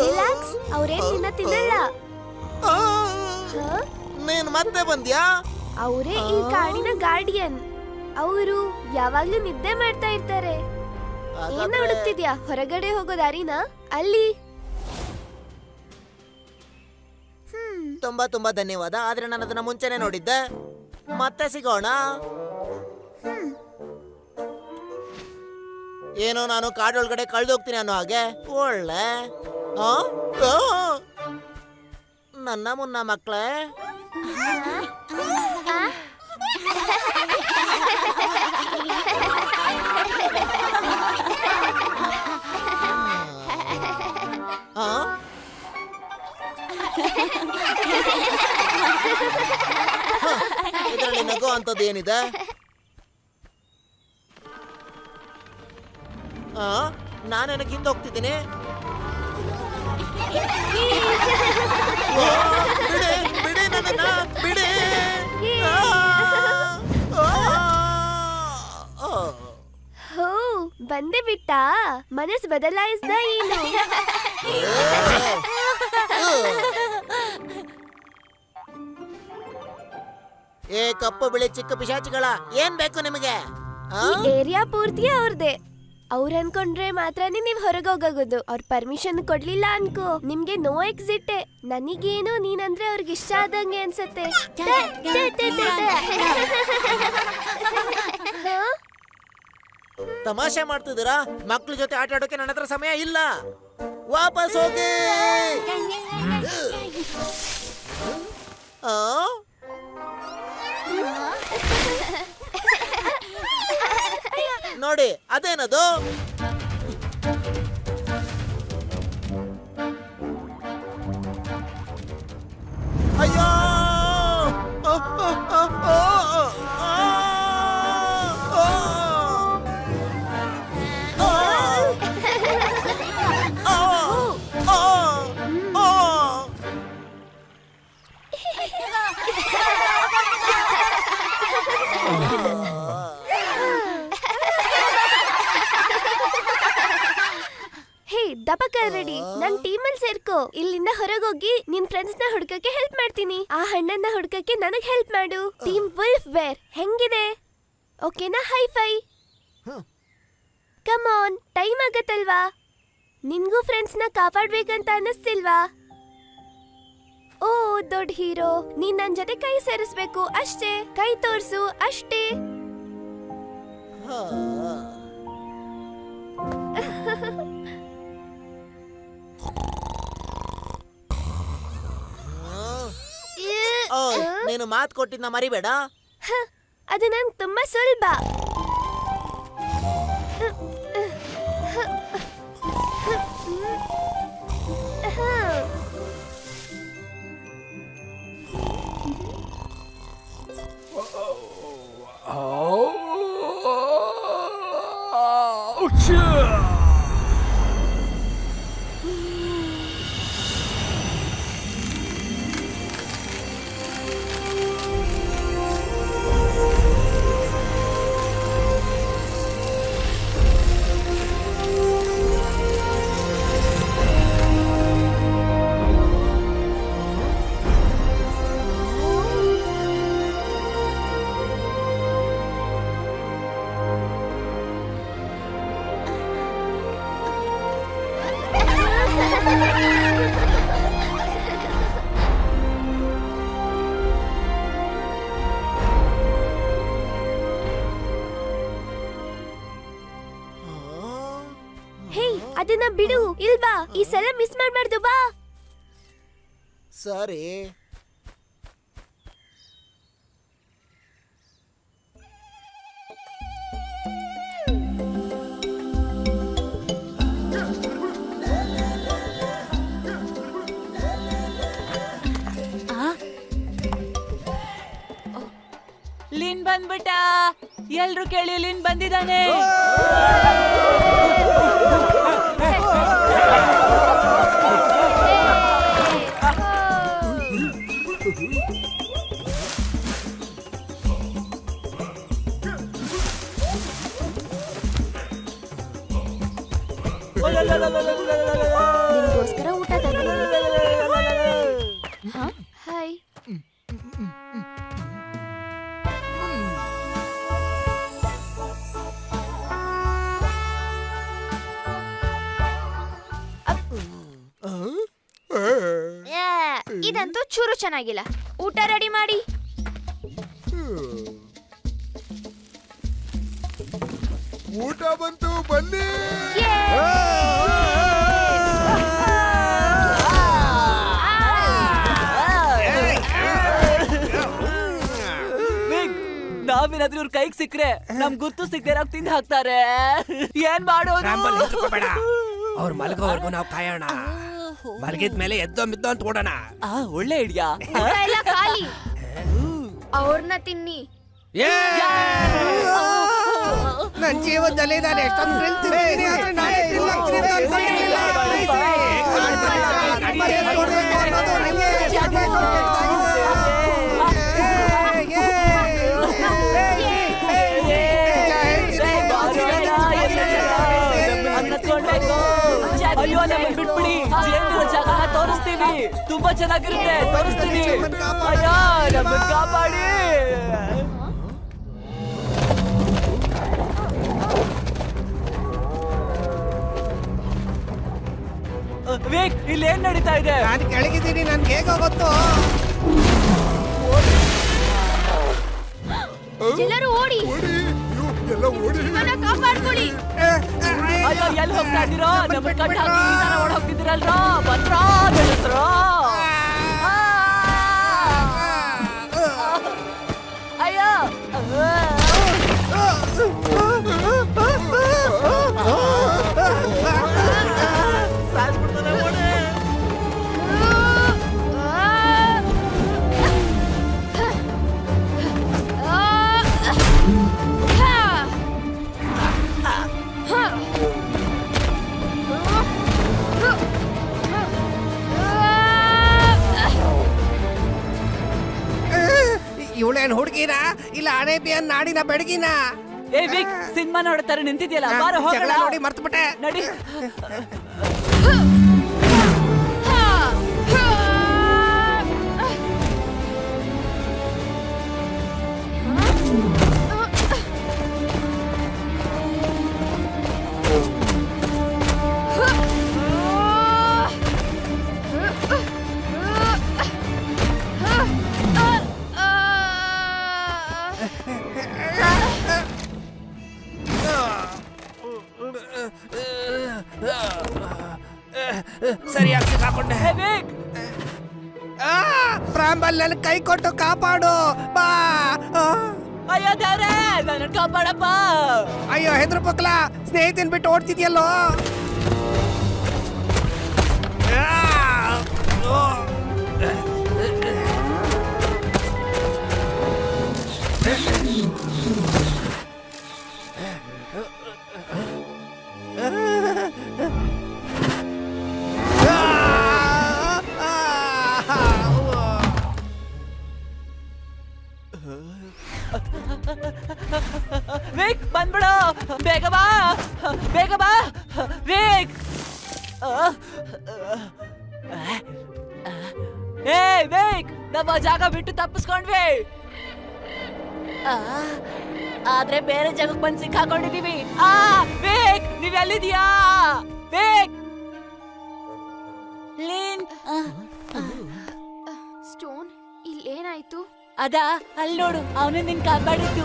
ರಿಲ್ಯಾಕ್ಸ್, ಅವ್ರೇನ್ ನಿನ್ನ ತಿನ್ನಲ್ಲ. ನೀನ್ ಮತ್ತೆ ಬಂದ್ಯಾ? ಅವರೇ ಈ ಕಾಡಿನ ಗಾರ್ಡಿಯನ್. ಅವರು ಯಾವಾಗ್ಲೂ ನಿದ್ದೆ ಮಾಡ್ತಾ ಇರ್ತಾರೆ. ಏನ್ ಹುಡುಕ್ತಿದ್ಯಾ? ಹೊರಗಡೆ ಹೋಗೋ ದಾರಿನಾ? ಅಲ್ಲಿ. ತುಂಬಾ ತುಂಬಾ ಧನ್ಯವಾದ. ಆದ್ರೆ ನಾನು ಅದನ್ನ ಮುಂಚೆನೆ ನೋಡಿದ್ದೆ. ಮತ್ತೆ ಸಿಗೋಣ. ಏನೋ ನಾನು ಕಾಡೊಳಗಡೆ ಕಳ್ದೋಗ್ತೀನಿ ಅನ್ನೋ ಹಾಗೆ. ಒಳ್ಳೆ ನನ್ನ ಮುನ್ನ ಮಕ್ಕಳೇ. ಇದರಲ್ಲಿ ನಗೋ ಅಂತದ್ದು ಏನಿದೆ? ನಾನೇನಕ್ಕೆ ಹಿಂದೆ ಹೋಗ್ತಿದ್ದೀನಿ? ಬಿಡಿ ಬಿಡಿ ನನ್ನನ್ನ ಬಿಡಿ. ಹೋ, ಬಂದೆ ಬಿಟ್ಟಾ? ಮನಸ್ಸು ಬದಲಾಯಿಸ್ದ ಏನು? ಏ ಕಪ್ಪು ಬಿಳಿ ಚಿಕ್ಕ ಪಿಶಾಚಿಗಳ, ಏನ್ ಬೇಕು ನಿಮಗೆ? ಈ ಏರಿಯಾ ಪೂರ್ತಿ ಅವ್ರದೇ. ಅವ್ರು ಅನ್ಕೊಂಡ್ರೆ ಮಾತ್ರನೇ ನೀವ್ ಹೊರಗೋಗೋದು. ಅವ್ರ ಪರ್ಮಿಷನ್ ಕೊಡ್ಲಿಲ್ಲ ಅನ್ಕೋ, ನಿಮ್ಗೆ ನೋ ಎಕ್ಸಿಟ್. ನನಗೇನು ನೀನಂದ್ರೆ ಅವ್ರಿಗೆ ಇಷ್ಟ ಆದಂಗೆ ಅನ್ಸತ್ತೆ. ತಮಾಷೆ ಮಾಡ್ತಿದ್ದೀರಾ? ಮಕ್ಳ ಜೊತೆ ಆಟ ಆಡೋಕೆ ನನ್ನ ಹತ್ರ ಸಮಯ ಇಲ್ಲ. ವಾಪಸ್ ಹೋಗಿ. ನೋಡಿ ಅದೇನದು? ತಪಕ ರೆಡಿ ನನ್ ಟೀಮ್ ಅಲ್ಲಿ ಸೇರ್ಕೋ. ಇಲ್ಲಿಂದ ಹೊರಗೋಗಿ ನಿನ್ ಫ್ರೆಂಡ್ಸ್ ನ ಹುಡ್ಕಕ್ಕೆ ಹೆಲ್ಪ್ ಮಾಡ್ತೀನಿ. ಆ ಹಣ್ಣನ್ನ ಹುಡ್ಕಕ್ಕೆ ನನಗ್ ಹೆಲ್ಪ್ ಮಾಡು. ಟೀಮ್ ವುಲ್ಫ್ ಬೇರ್ ಹೆಂಗಿದೆ? ಓಕೆನಾ? ಹೈ-ಫೈ. ಕಮ್ ಆನ್, ಟೈಮ್ ಆಗತ್ತಲ್ವಾ? ನಿನ್ಗೂ ಫ್ರೆಂಡ್ಸ್ ನ ಕಾಪಾಡ್ಬೇಕಂತ ಅನ್ನಿಸ್ತಿಲ್ವಾ? ಓ ದೊಡ್ಡ ಹೀರೋ, ನೀನ್ ನನ್ ಜೊತೆ ಕೈ ಸೇರಿಸ್ಬೇಕು ಅಷ್ಟೇ. ಕೈ ತೋರ್ಸು ಅಷ್ಟೇ. ನೀನು ಮಾತು ಕೊಟ್ಟಿದ್ನ ಮರಿಬೇಡ. ಅದು ನಂಗೆ ತುಂಬಾ ಸುಲಭ. ಹೇ, ಅದನ್ನ ಬಿಡು. ಇಲ್ವಾ, ಈ ಸಲ ಮಿಸ್ ಮಾಡ್ಬಾರ್ದು. ಬಾ. ಸರಿ. ಲಿನ್ ಬಂದ್ಬಿಟ್ಟ. ಎಲ್ರು ಕೇಳಿ, ಲಿನ್ ಬಂದಿದ್ದಾನೆ. ನಿನ್ಗೋಸ್ಕರ ಊಟ ಹಾಯ್. ಇದಂತೂ ಚೂರು ಚೆನ್ನಾಗಿಲ್ಲ. ಊಟ ರೆಡಿ ಮಾಡಿ. ಊಟ ಬಂತು, ಬನ್ನಿ. ನಾವೇನಾದ್ರೂ ಇವ್ರ ಕೈಗೆ ಸಿಕ್ಕ್ರೆ ನಮ್ ಗುರ್ತು ಸಿಕ್ಕದೆ ತಿಂದು ಹಾಕ್ತಾರೆ. ಏನ್ ಮಾಡೋದು? ಅವ್ರು ಮಲಗೋವರೆಗೂ ನಾವು ಕಾಯೋಣ. ಮಲಗಿದ್ಮೇಲೆ ಎದ್ದೋ ಮಿದ್ದೋ ಅಂತ ಓಡೋಣ. ಒಳ್ಳೆ ಐಡಿಯಾ. ಎಲ್ಲ ಖಾಲಿ. ಅವ್ರನ್ನ ತಿನ್ನಿ. ನನ್ ಜೀವನದಲ್ಲಿ ನಾನು ಎಷ್ಟೊಂದು ಥ್ರಿಲ್ ತಿಂದಿದ್ದೀನಿ, ಆದ್ರೆ ನಾನೇ ಥ್ರಿಲ್ ಆಗ್ತೀನಿ ಅಂತ ಅನ್ಕೊಂಡಿರ್ಲಿಲ್ಲ. ಅಯ್ಯೋ, ನಮ್ಮನ್ನ ಬಿಟ್ಬಿಡಿ. ಜೇನಿನ ಜಾಗನ ತೋರಿಸ್ತೀವಿ. ತುಂಬಾ ಚೆನ್ನಾಗಿರುತ್ತೆ. ತೋರಿಸ್ತೀವಿ. ಅಯ್ಯೋ, ನಮ್ಮನ್ನ ಕಾಪಾಡಿ. ವೇಕ್, ಇಲ್ಲಿ ಏನ್ ನಡೀತಾ ಇದೆ? ನಾನು ಕೆಳಗಿದ್ದೀನಿ, ನನ್ಗೆ ಹೇಗೋ ಗೊತ್ತು. ಎಲ್ಲರೂ ಓಡಿ. ಎಲ್ಲ ಓಡಿ. ಕಾಪಾಡ್ಕೊಳ್ಳಿ. ಅಯ್ಯೋ, ಎಲ್ಲಿ ಹೋಗ್ತಾ ಇದ್ದೀರೋ? ನಮ್ಮನ್ನ ಕಟ್ಟ ಹಾಕಿ ಓಡ್ ಹೋಗ್ತಿದ್ದೀರಲ್ರೋ. ಬಂದ್ರೋ ಗೆಳತ್ರೋ? ಅಯ್ಯೋ, ಇವಳೇನ್ ಹುಡುಗಿನ ಇಲ್ಲ ಅರೇಬಿಯನ್ ನಾಡಿನ ಬೆಡಗಿನ? ಏ ವಿಕ್, ಸಿನಿಮಾ ನೋಡ್ತಾರೆ ನಿಂತಿದ್ಯಲ್ಲ, ಬಾರೋ ಹೋಗೋಣ. ನೋಡಿ ಮರ್ತ್ಬಿಟ್ಟೆ. ನಡಿ. ರಾಂಬಲ್ ನನ್ ಕೈ ಕೊಟ್ಟು ಕಾಪಾಡು ಬಾ ಆ. ಅಯ್ಯೋ ದೇವ್ರೇ ನನ್ನ ಕಾಪಾಡಪ್ಪ. ಅಯ್ಯೋ ಹೆದ್ರು ಪಕ್ಲ ಸ್ನೇಹಿತನ್ ಬಿಟ್ಟು ಓಡ್ತಿದ್ಯಲ್ಲೋ. ಆ, ಓ. ವೇಕ್ ಬಂದ್ಬಿಡು, ಬೇಗ ಬಾ, ಬೇಗ ಬಾ ವೇಕ್. ಏ ವೇಕ್, ನಮ್ಮ ಜಾಗ ಬಿಟ್ಟು ತಪ್ಪಿಸ್ಕೊಂಡ್ವಿ. ಆದ್ರೆ ಬೇರೆ ಜಾಗಕ್ಕೆ ಬಂದು ಸಿಕ್ಕಾಕೊಂಡಿದೀವಿ. ವೇಕ್ ನೀವ್ ಎಲ್ಲಿದ್ಯಾ ವೇಕ್? Lean stone ಇಲ್ಲೇನಾಯ್ತು? ಅದ ಅಲ್ಲಿ ನೋಡು, ಅವನು ನಿನ್ ಕಾಪಾಡಿದ್ದು.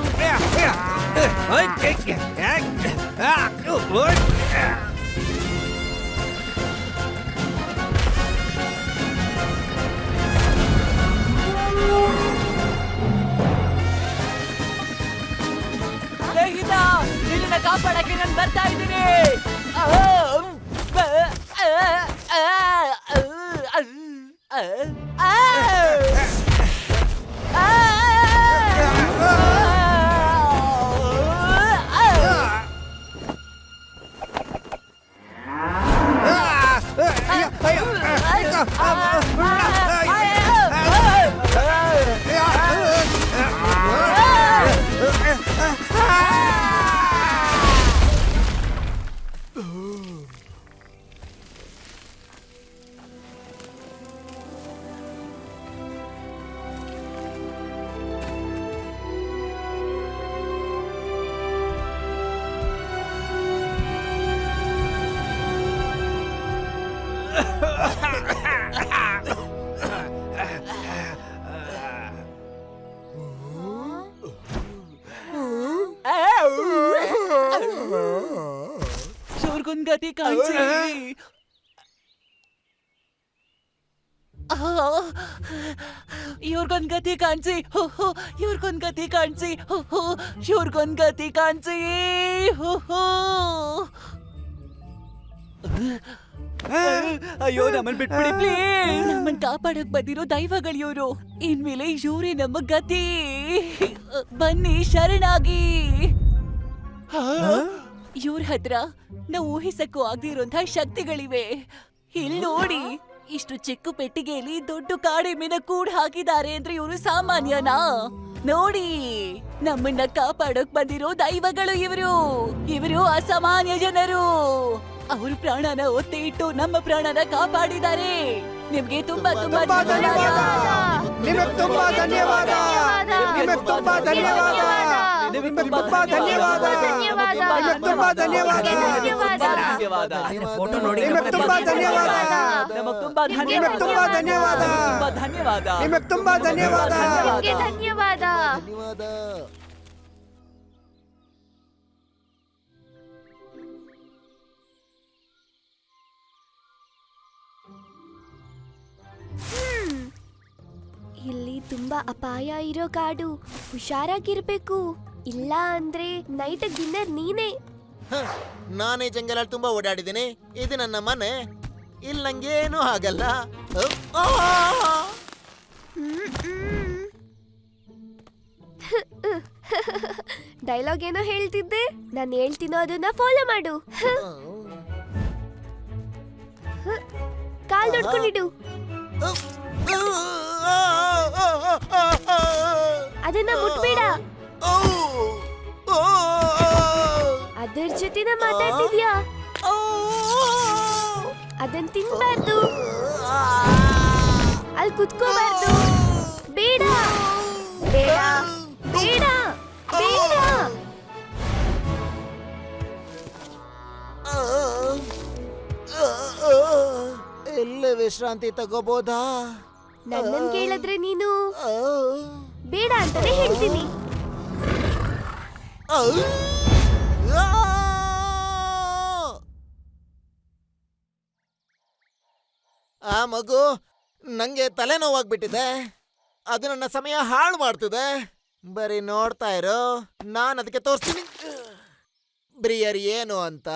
ಸ್ನೇಹಿತ, ನಿನ್ನ ಕಾಪಾಡಕ್ಕೆ ನಾನು ಬರ್ತಾ ಇದ್ದೀನಿ. ಗತಿ ಕಾಣಿಸಿ, ಇವ್ರಿಗೊಂದ್ ಗತಿ ಕಾಣಿಸಿ, ಇವ್ರಿಗೊಂದ್ ಗತಿ ಕಾಣಿಸಿ, ಇವ್ರಿಗೊಂದ್ ಗತಿ ಕಾಣಿಸಿ. ಅಯ್ಯೋ ನಮ್ಮನ್ ಬಿಟ್ಬಿಡಿ ಪ್ಲೀಸ್. ನಮ್ಮನ್ ಕಾಪಾಡಕ್ ಬಂದಿರೋ ದೈವಗಳು ಇವ್ರು. ಇನ್ಮೇಲೆ ಇವ್ರೇ ನಮ್ಮ ಗತಿ. ಬನ್ನಿ ಶರಣಾಗಿ. ಇವ್ರ ಹತ್ರ ನಾವು ಊಹಿಸಕ್ಕೂ ಆಗದಿರುವಂತಹ ಶಕ್ತಿಗಳಿವೆ. ಇಲ್ಲಿ ನೋಡಿ, ಇಷ್ಟು ಚಿಕ್ಕ ಪೆಟ್ಟಿಗೆಯಲ್ಲಿ ದೊಡ್ಡ ಕಾಡೆಮ್ಮೆನ ಕೂಡ್ ಹಾಕಿದ್ದಾರೆ ಅಂದ್ರೆ ಇವರು ಸಾಮಾನ್ಯನಾ? ನೋಡಿ, ನಮ್ಮನ್ನ ಕಾಪಾಡೋಕ್ ಬಂದಿರೋ ದೈವಗಳು ಇವರು. ಇವರು ಅಸಾಮಾನ್ಯ ಜನರು. ಅವರು ಪ್ರಾಣನ ಒತ್ತೆ ಇಟ್ಟು ನಮ್ಮ ಪ್ರಾಣನ ಕಾಪಾಡಿದ್ದಾರೆ. ನಿಮ್ಗೆ ತುಂಬಾ ತುಂಬಾ ಧನ್ಯವಾದ. ನಿಮಗೆ ತುಂಬಾ ಧನ್ಯವಾದ. ನಿಮಗೆ ತುಂಬಾ ಧನ್ಯವಾದ. ನಿಮಗೆ ತುಂಬಾ ಧನ್ಯವಾದ. ನಿಮಗೆ ತುಂಬಾ ಧನ್ಯವಾದ. ಫೋಟೋ ನೋಡಿ. ನಿಮಗೆ ತುಂಬಾ ಧನ್ಯವಾದ. ನಮಗ್ ತುಂಬಾ ನಿಮಗೆ ತುಂಬಾ ಧನ್ಯವಾದ. ಧನ್ಯವಾದ. ನಿಮಗೆ ತುಂಬಾ ಧನ್ಯವಾದ. ನಿಮ್ಗೆ ಧನ್ಯವಾದ. ಧನ್ಯವಾದ. ಇಲ್ಲಿ ತುಂಬಾ ಅಪಾಯ ಇರೋ ಕಾಡು, ಹುಷಾರಾಗಿರ್ಬೇಕು. ಇಲ್ಲ ಅಂದ್ರೆ ನೈಟ್ ಡಿನ್ನರ್ ನೀನೇ. ನಾನೇ ಜಂಗಲಲ್ಲಿ ತುಂಬಾ ಓಡಾಡಿದ್ದೀನಿ. ಇದು ನನ್ನ ಮನೆ. ಇಲ್ಲಿ ನಂಗೇನು ಆಗಲ್ಲ. ಡೈಲಾಗ್ ಏನೋ ಹೇಳ್ತಿದ್ದೆ, ನಾನು ಹೇಳ್ತೀನೋ ಅದನ್ನ ಫಾಲೋ ಮಾಡು. ಕಾಲ್ ನೋಡ್ಕೊಂಡಿಡು. ಅದನ್ನ ಮುಟ್ಬೇಡ. ಅದರ ಜೊತೆನ ಮಾತಾಡ್ತಿದ್ಯಾ? ಅದನ್ನ ತಿನ್ಬಾರ್ದು. ಅಲ್ಲಿ ಕುತ್ಕೋಬಾರ್ದು. ಬೇಡ ಬೇಡ ಬೇಡ ಬೇಡ. ಎಲ್ಲ ವಿಶ್ರಾಂತಿ ತಗೋಬೋದಾ? ನನ್ನನ್ ಕೇಳಿದ್ರೆ ನೀನು ಬೇಡ ಅಂತಾನೆ ಹೇಳ್ತೀನಿ. ಆ ಮಗು, ನಂಗೆ ತಲೆನೋವಾಗ್ಬಿಟ್ಟಿದೆ. ಅದು ನನ್ನ ಸಮಯ ಹಾಳು ಮಾಡ್ತದೆ. ಬರೀ ನೋಡ್ತಾ ಇರೋ, ನಾನು ಅದಕ್ಕೆ ತೋರಿಸ್ತೀನಿ ಬ್ರಿಯರ್ ಏನು ಅಂತ.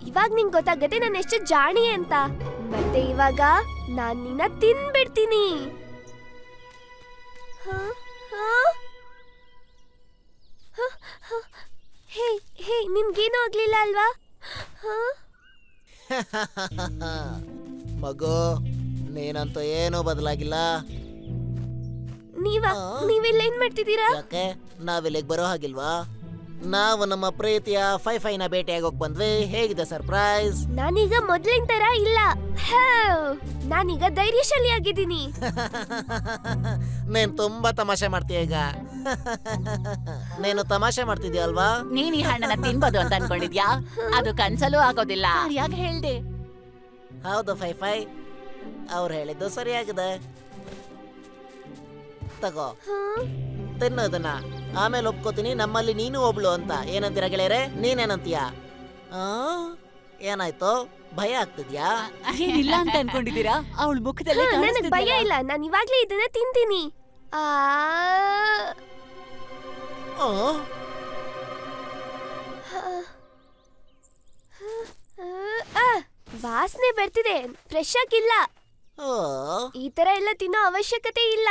ಇವಾಗ ನಿಂಗೆ ಗೊತ್ತಾಗತ್ತೆ ನಾನು ಎಷ್ಟು ಜಾಣಿ ಅಂತ. ಮತ್ತೆ ಇವಾಗ ನಾನ್ ನಿನ್ನ ತಿನ್ಬಿಡ್ತೀನಿ. ಹೇ ಹೇ, ನಿನ್ಗೇನು ಆಗ್ಲಿಲ್ಲ ಅಲ್ವಾ? ಮಗು, ನೀನಂತೂ ಏನೂ ಬದಲಾಗಿಲ್ಲ. ನೀವೆಲ್ಲ ಏನ್ ಮಾಡ್ತಿದ್ದೀರಾ? ಯಾಕೆ ನಾವಿಲ್ಲಿಗೆ ಬರೋ ಹಾಗಿಲ್ವಾ? ನಾವು ನಮ್ಮ ಪ್ರೀತಿಯ ಫೈಫೈನ ಭೇಟಿಯಾಗಿ ಹೋಗಿ ಬಂದ್ವಿ. ಹೇಗಿದೆ ಸರ್ಪ್ರೈಸ್? ನಾನೀಗ ಮೊದ್ಲಿನ ತರ ಇಲ್ಲ. ನಾನೀಗ ಧೈರ್ಯಶಾಲಿ ಆಗಿದ್ದೀನಿ. ನೀನ್ ತುಂಬಾ ತಮಾಷೆ ಮಾಡ್ತೀಯ ಈಗ. ನೀನು ತಮಾಷೆ ಮಾಡ್ತಿದ್ಯಾ ಅಲ್ವಾ? ನೀನ್ ಈ ಹಣ್ಣನ್ನ ತಿನ್ಬೋದು ಅಂತ ಅನ್ಕೊಂಡಿದ್ಯಾ? ಅದು ಕನ್ಸಲ್ಲೂ ಆಗೋದಿಲ್ಲ. ಯಾಕೆ ಹೇಳ್ದೆ? ಹೌದು ಫೈಫೈ, ಅವ್ರು ಹೇಳಿದ್ದು ಸರಿಯಾಗಿದೆ. ತಗೋ, ತಿನ್ನೋದನ್ನ. ಆಮೇಲೆ ಒಪ್ಕೋತೀನಿ ನಮ್ಮಲ್ಲಿ ನೀನು ಒಬ್ಳು ಅಂತ. ಏನಂತೀರ ಗೆಳೆಯರೆ? ನೀನೇನಂತೀಯ? ಏನಾಯ್ತು, ಭಯ ಆಗ್ತಿದ್ಯಾ? ಏನಿಲ್ಲ ಅಂತ ಅನ್ಕೊಂಡಿದ್ದೀರಾ? ಅವಳ ಮುಖದಲ್ಲಿ ನನಗ್ ಭಯ ಇಲ್ಲ. ನಾನು ಇವಾಗ್ಲೇ ಇದನ್ನ ತಿಂತೀನಿ. ವಾಸನೆ ಬರ್ತಿದೆ, ಫ್ರೆಶ್ ಆಗಿಲ್ಲ. ಈ ತರ ಎಲ್ಲ ತಿನ್ನೋ ಅವಶ್ಯಕತೆ ಇಲ್ಲ.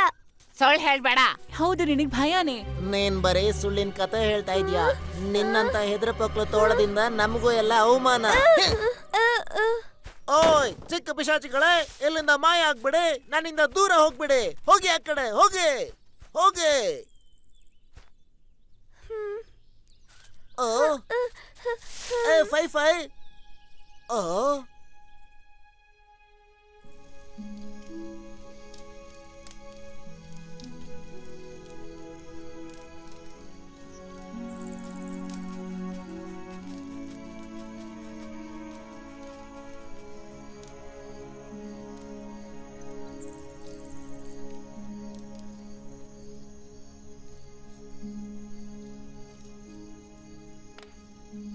ಸುಳ್ಳು ಹೇಳ್ಬೇಡ. ಹೌದು, ನಿನಗ್ ಭಯನೇ. ನೀನ್ ಬರೀ ಸುಳ್ಳಿನ ಕತೆ ಹೇಳ್ತಾ ಇದೀಯಾ. ನಿನ್ನಂತ ಹೆದ್ರ ಪಕ್ಲು ತೋಳದಿಂದ ನಮಗೂ ಎಲ್ಲ ಅವಮಾನ. ಓಯ್ ಚಿಕ್ಕ ಪಿಶಾಚಿಗಳೇ, ಇಲ್ಲಿಂದ ಮಾಯ ಆಗ್ಬಿಡಿ, ನನ್ನಿಂದ ದೂರ ಹೋಗ್ಬಿಡಿ. ಹೋಗಿ ಆ ಕಡೆ, ಹೋಗಿ ಹೋಗಿ. ಏ ಫೈ.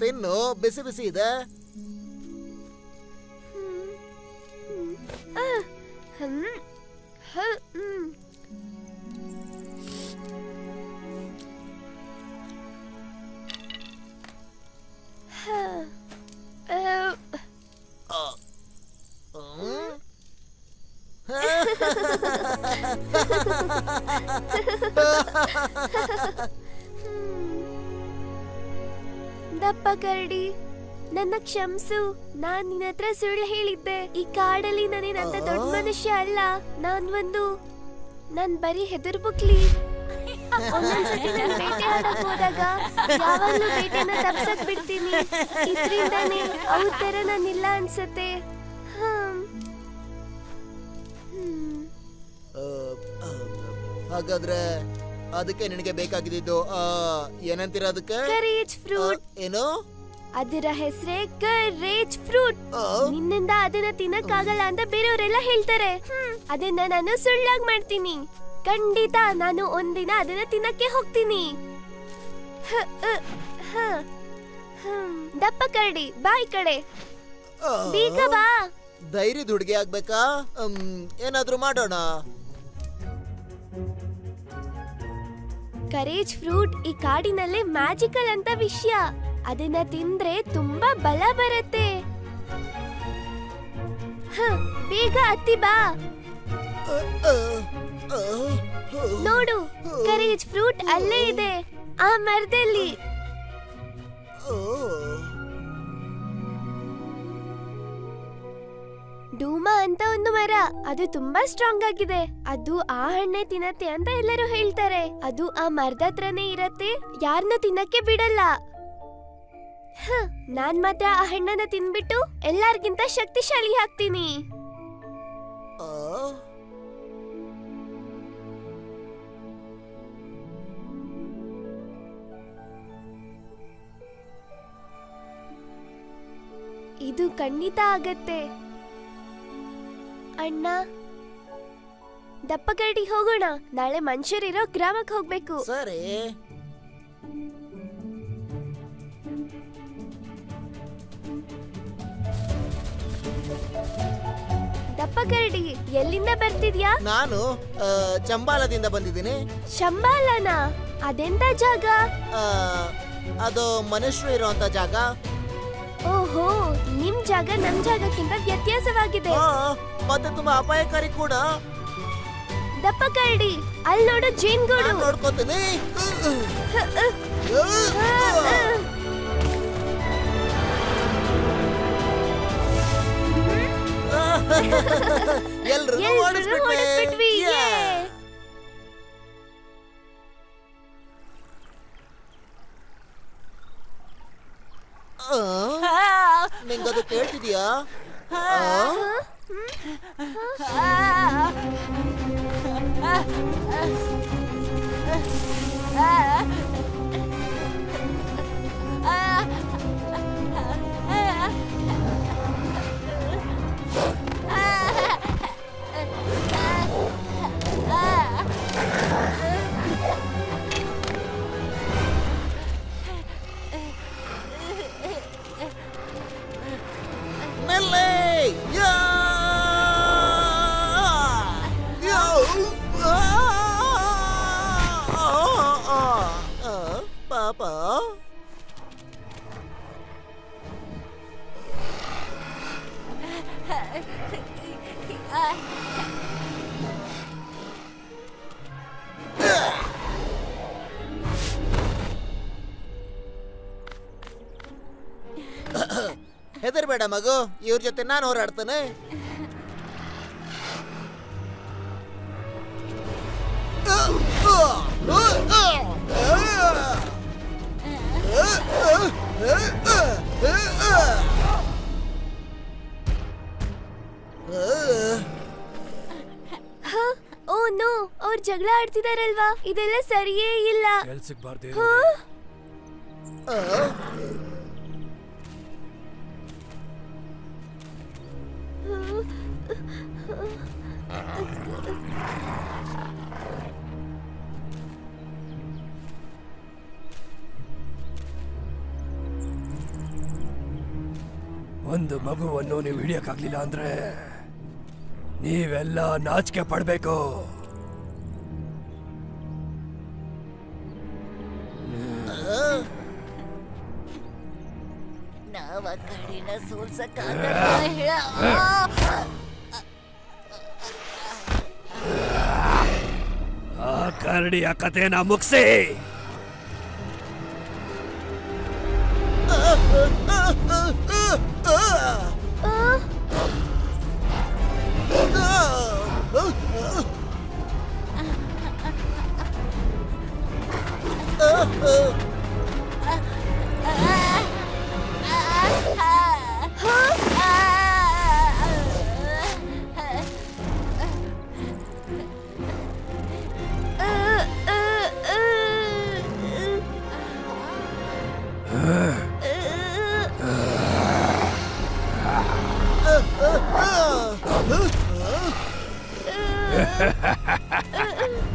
ತಿನ್ನು, ಬಿಸಿ ಬಿಸಿ ಇದೆ. ದಪ್ಪ ಕರಡಿ, ನನ್ನ ಕ್ಷಮ್ಸು. ನಾನ್ ನಿನ್ನ ಹತ್ರ ಸುಳ್ಳು ಹೇಳಿದ್ದೆ. ಈ ಕಾಡಲ್ಲಿ ನಾನೇನಂತ ದೊಡ್ಡ ಮನುಷ್ಯ ಅಲ್ಲ. ನಾನ್ ಬರೀ ಹೆದರ್ಬುಕ್ಲಿ. ಒಂದೊಂದ್ಸತಿ ನಾನು ಬೇಟೆ ಆಡಕ್ ಹೋದಾಗ ಯಾವಾಗ್ಲೂ ಬೇಟೆನ ತಪ್ಸಕ್ ಬಿಡ್ತೀನಿ. ಇದ್ರಿಂದಾನೇ ಅವ್ರ ತರ ನಾನಿಲ್ಲ ಅನ್ಸತ್ತೆ. ಹಾಗಾದ್ರೆ ಅದಕ್ಕೆ ನಿನಗೆ ಬೇಕಾಗಿದ್ದು ಏನಂತೀರ ಅದಕ್ಕೆ? Courage fruit. ಏನು? ಅದರ ಹೆಸರೇ ಕರೇಜ್ ಫ್ರೂಟ್. ನಿನ್ನಿಂದ ಅದನ್ನ ತಿನ್ನಕ್ಕಾಗಲ್ಲ ಅಂತ ಬೇರೆಯವರೆಲ್ಲ ಹೇಳ್ತಾರೆ. ಅದನ್ನ ನಾನು ಸುಳ್ಳಾಗಿ ಮಾಡ್ತೀನಿ. ಖಂಡಿತ ನಾನು ಒಂದಿನ ಅದನ್ನ ತಿನ್ನಕ್ಕೆ ಹೋಗ್ತೀನಿ. ದಪ್ಪ ಕರಡಿ, ಬಾ ಈ ಕಡೆ, ಬೇಗ ಬಾ. ಧೈರ್ಯದ ಹುಡುಗಿ ಆಗ್ಬೇಕಾ? ಏನಾದ್ರೂ ಮಾಡೋಣ. ಕರೇಜ್ ಫ್ರೂಟ್ ಈ ಕಾಡಿನಲ್ಲೇ ಮ್ಯಾಜಿಕಲ್ ಅಂತ ವಿಷಯ. ಅದನ್ನ ತಿಂದ್ರೆ ತುಂಬಾ ಬಲ ಬರುತ್ತೆ. ಬೇಗ ಹತ್ತಿ ಬಾ. ನೋಡು, ಕರೇಜ್ ಫ್ರೂಟ್ ಅಲ್ಲೇ ಇದೆ, ಆ ಮರದಲ್ಲಿ. ಡೂಮಾ ಅಂತ ಒಂದು ಮರ, ಅದು ತುಂಬಾ ಸ್ಟ್ರಾಂಗ್ ಆಗಿದೆ. ಅದು ಆ ಹಣ್ಣೆ ತಿನ್ನತ್ತೆ ಅಂತ ಎಲ್ಲರೂ ಹೇಳ್ತಾರೆ. ಅದು ಆ ಮರದ ಹತ್ರನೇ ಇರತ್ತೆ, ಯಾರನ್ನ ತಿನ್ನಕ್ಕೆ ಬಿಡಲ್ಲ. ನಾನ್ ಮಾತ್ರ ಆ ಹಣ್ಣನ್ನ ತಿನ್ಬಿಟ್ಟು ಎಲ್ಲಾರ್ಗಿಂತ ಶಕ್ತಿಶಾಲಿ ಆಗ್ತೀನಿ. ಇದು ಖಂಡಿತ ಆಗತ್ತೆ. ಅಣ್ಣ ದಪ್ಪ ಕರಡಿ ಹೋಗೋಣ. ನಾಳೆ ಮನುಷ್ಯರಿರೋ ಗ್ರಾಮಕ್ಕೆ ಹೋಗ್ಬೇಕು. ಸರಿ. ದಪ್ಪ ಕರಡಿ ಎಲ್ಲಿಂದ ಬರ್ತಿದ್ಯಾ? ನಾನು ಚಂಬಾಲದಿಂದ ಬಂದಿದ್ದೀನಿ. ಶಂಬಾಲನ? ಅದೆಂತ ಜಾಗ? ಅದು ಮನುಷ್ಯರು ಇರುವಂತ ಜಾಗ. ಓಹೋ, ನಿಮ್ ಜಾಗ ನಮ್ ಜಾಗಕ್ಕಿಂತ ವ್ಯತ್ಯಾಸವಾಗಿದೆ. ಮತ್ತೆ ತುಂಬಾ ಅಪಾಯಕಾರಿ ಕೂಡ. ದಪ್ಪ ಕರಡಿ ಅಲ್ಲಿ ನೋಡು, ಜೇನ್ಗೂಡು. ನೋಡ್ಕೋತೀನಿ. ಎಲ್ರು ಓಡಿಸ್ಬಿಟ್ವಿ. ನಿಂಗದು ಕೇಳ್ತಿದ್ಯಾ? ಪಾಪ. ಹೆದರ್ಬೇಡ ಮಗು, ಇವ್ರ ಜೊತೆ ನಾನು ಹೋರಾಡ್ತಾನೆ. ಓ ನೋ, ಅವ್ರು ಜಗಳ ಆಡ್ತಿದಾರಲ್ವಾ? ಇದೆಲ್ಲ ಸರಿಯೇ ಇಲ್ಲ. ಹಾ? ಒಂದು ಮಗುವನ್ನು ನೀವು ಹಿಡಿಯಕ್ಕಾಗ್ಲಿಲ್ಲ ಅಂದ್ರೆ ನೀವೆಲ್ಲ ನಾಚಿಕೆ ಪಡ್ಬೇಕು. ನಾವ ಕಡಿನ ಸೋಲ್ಸಕ್ಕಾಗ ಆ ಕರಡಿಯ ಕಥೆನ ಮುಗಿಸಿ.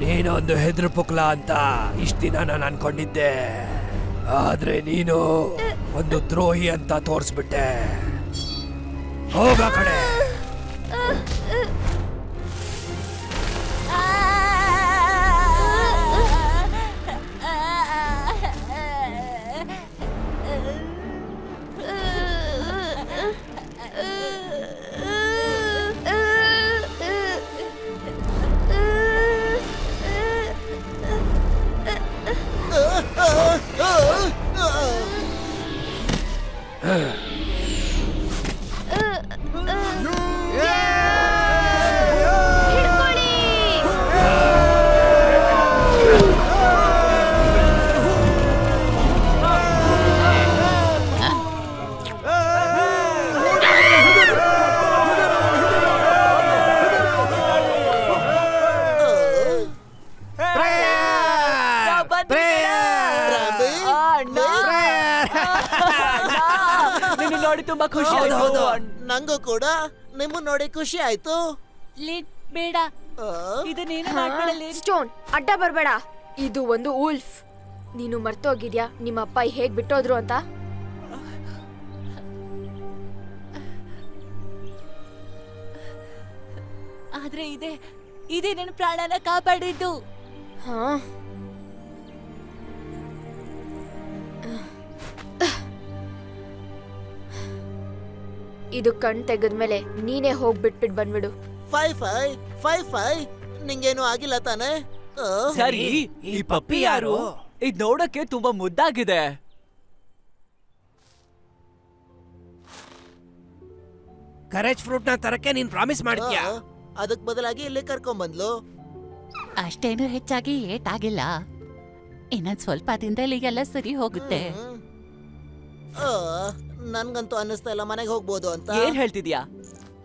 ನೀನೊಂದು ಹೆದ್ರು ಪುಕ್ಲ ಅಂತ ಇಷ್ಟ ದಿನ ನಾನು ಅನ್ಕೊಂಡಿದ್ದೆ, ಆದ್ರೆ ನೀನು ಒಂದು ದ್ರೋಹಿ ಅಂತ ತೋರಿಸ್ಬಿಟ್ಟೆ. ಹೋಗ ಕಡೆ. ನೋಡಿ ತುಂಬಾ ಖುಷಿ ಆಯ್ತು. ನಂಗೂ ಕೂಡ ನಿಮ್ಮ ನೋಡಿ ಖುಷಿ ಆಯ್ತು. ಲಿನ್ ಬೇಡ, ಇದನ್ನೇನು ಮಾಡ್ಬೇಡ ಲಿನ್. ಸ್ಟೋನ್ ಅಡ್ಡ ಬರ್ಬೇಡ. ಇದು ಒಂದು ಉಲ್ಫ್. ನೀನು ಮರ್ತೋಗಿದ್ಯಾ ನಿಮ್ಮ ಅಪ್ಪ ಹೇಗ್ ಬಿಟ್ಟೋದ್ರು ಅಂತ? ಆದ್ರೆ ಇದೇ ನನ್ನ ಪ್ರಾಣನ ಕಾಪಾಡಿದ್ದು. ಹಾ ಇದು ಕಣ್ ತೆಗೆದ್ಮೇಲೆ ನೀನೇ ಹೋಗ್ಬಿಟ್ಬಿಟ್ ಬಂದ್ಬಿಡು. ಫೈ ನಿಂಗೇನು ಆಗಿಲ್ಲ ತಾನೆ? ಸರಿ, ಈ ಪಪ್ಪಿ ಯಾರು? ಇದ್ ನೋಡಕ್ಕೆ ತುಂಬಾ ಮುದ್ದಾಗಿದೆ. ಕರೇಜ್ ಫ್ರೂಟ್ ನ ತರಕ್ಕೆ ನೀನ್ ಪ್ರಾಮಿಸ್ ಮಾಡಿದ್ಯಾ? ಅದಕ್ ಬದಲಾಗಿ ಇಲ್ಲಿ ಕರ್ಕೊಂಡ್ ಬಂದ್ಲು. ಅಷ್ಟೇನು ಹೆಚ್ಚಾಗಿ ಏಟಾಗಿಲ್ಲ. ಇನ್ನೊಂದ್ ಸ್ವಲ್ಪ ದಿನದಲ್ಲಿ ಎಲ್ಲ ಸರಿ ಹೋಗುತ್ತೆ. ನನ್ಗಂತೂ ಅನ್ನಿಸ್ತಾ ಇಲ್ಲ ಮನೆಗೆ ಹೋಗ್ಬೋದು ಅಂತ. ಏನ್ ಹೇಳ್ತಿದ್ಯಾ?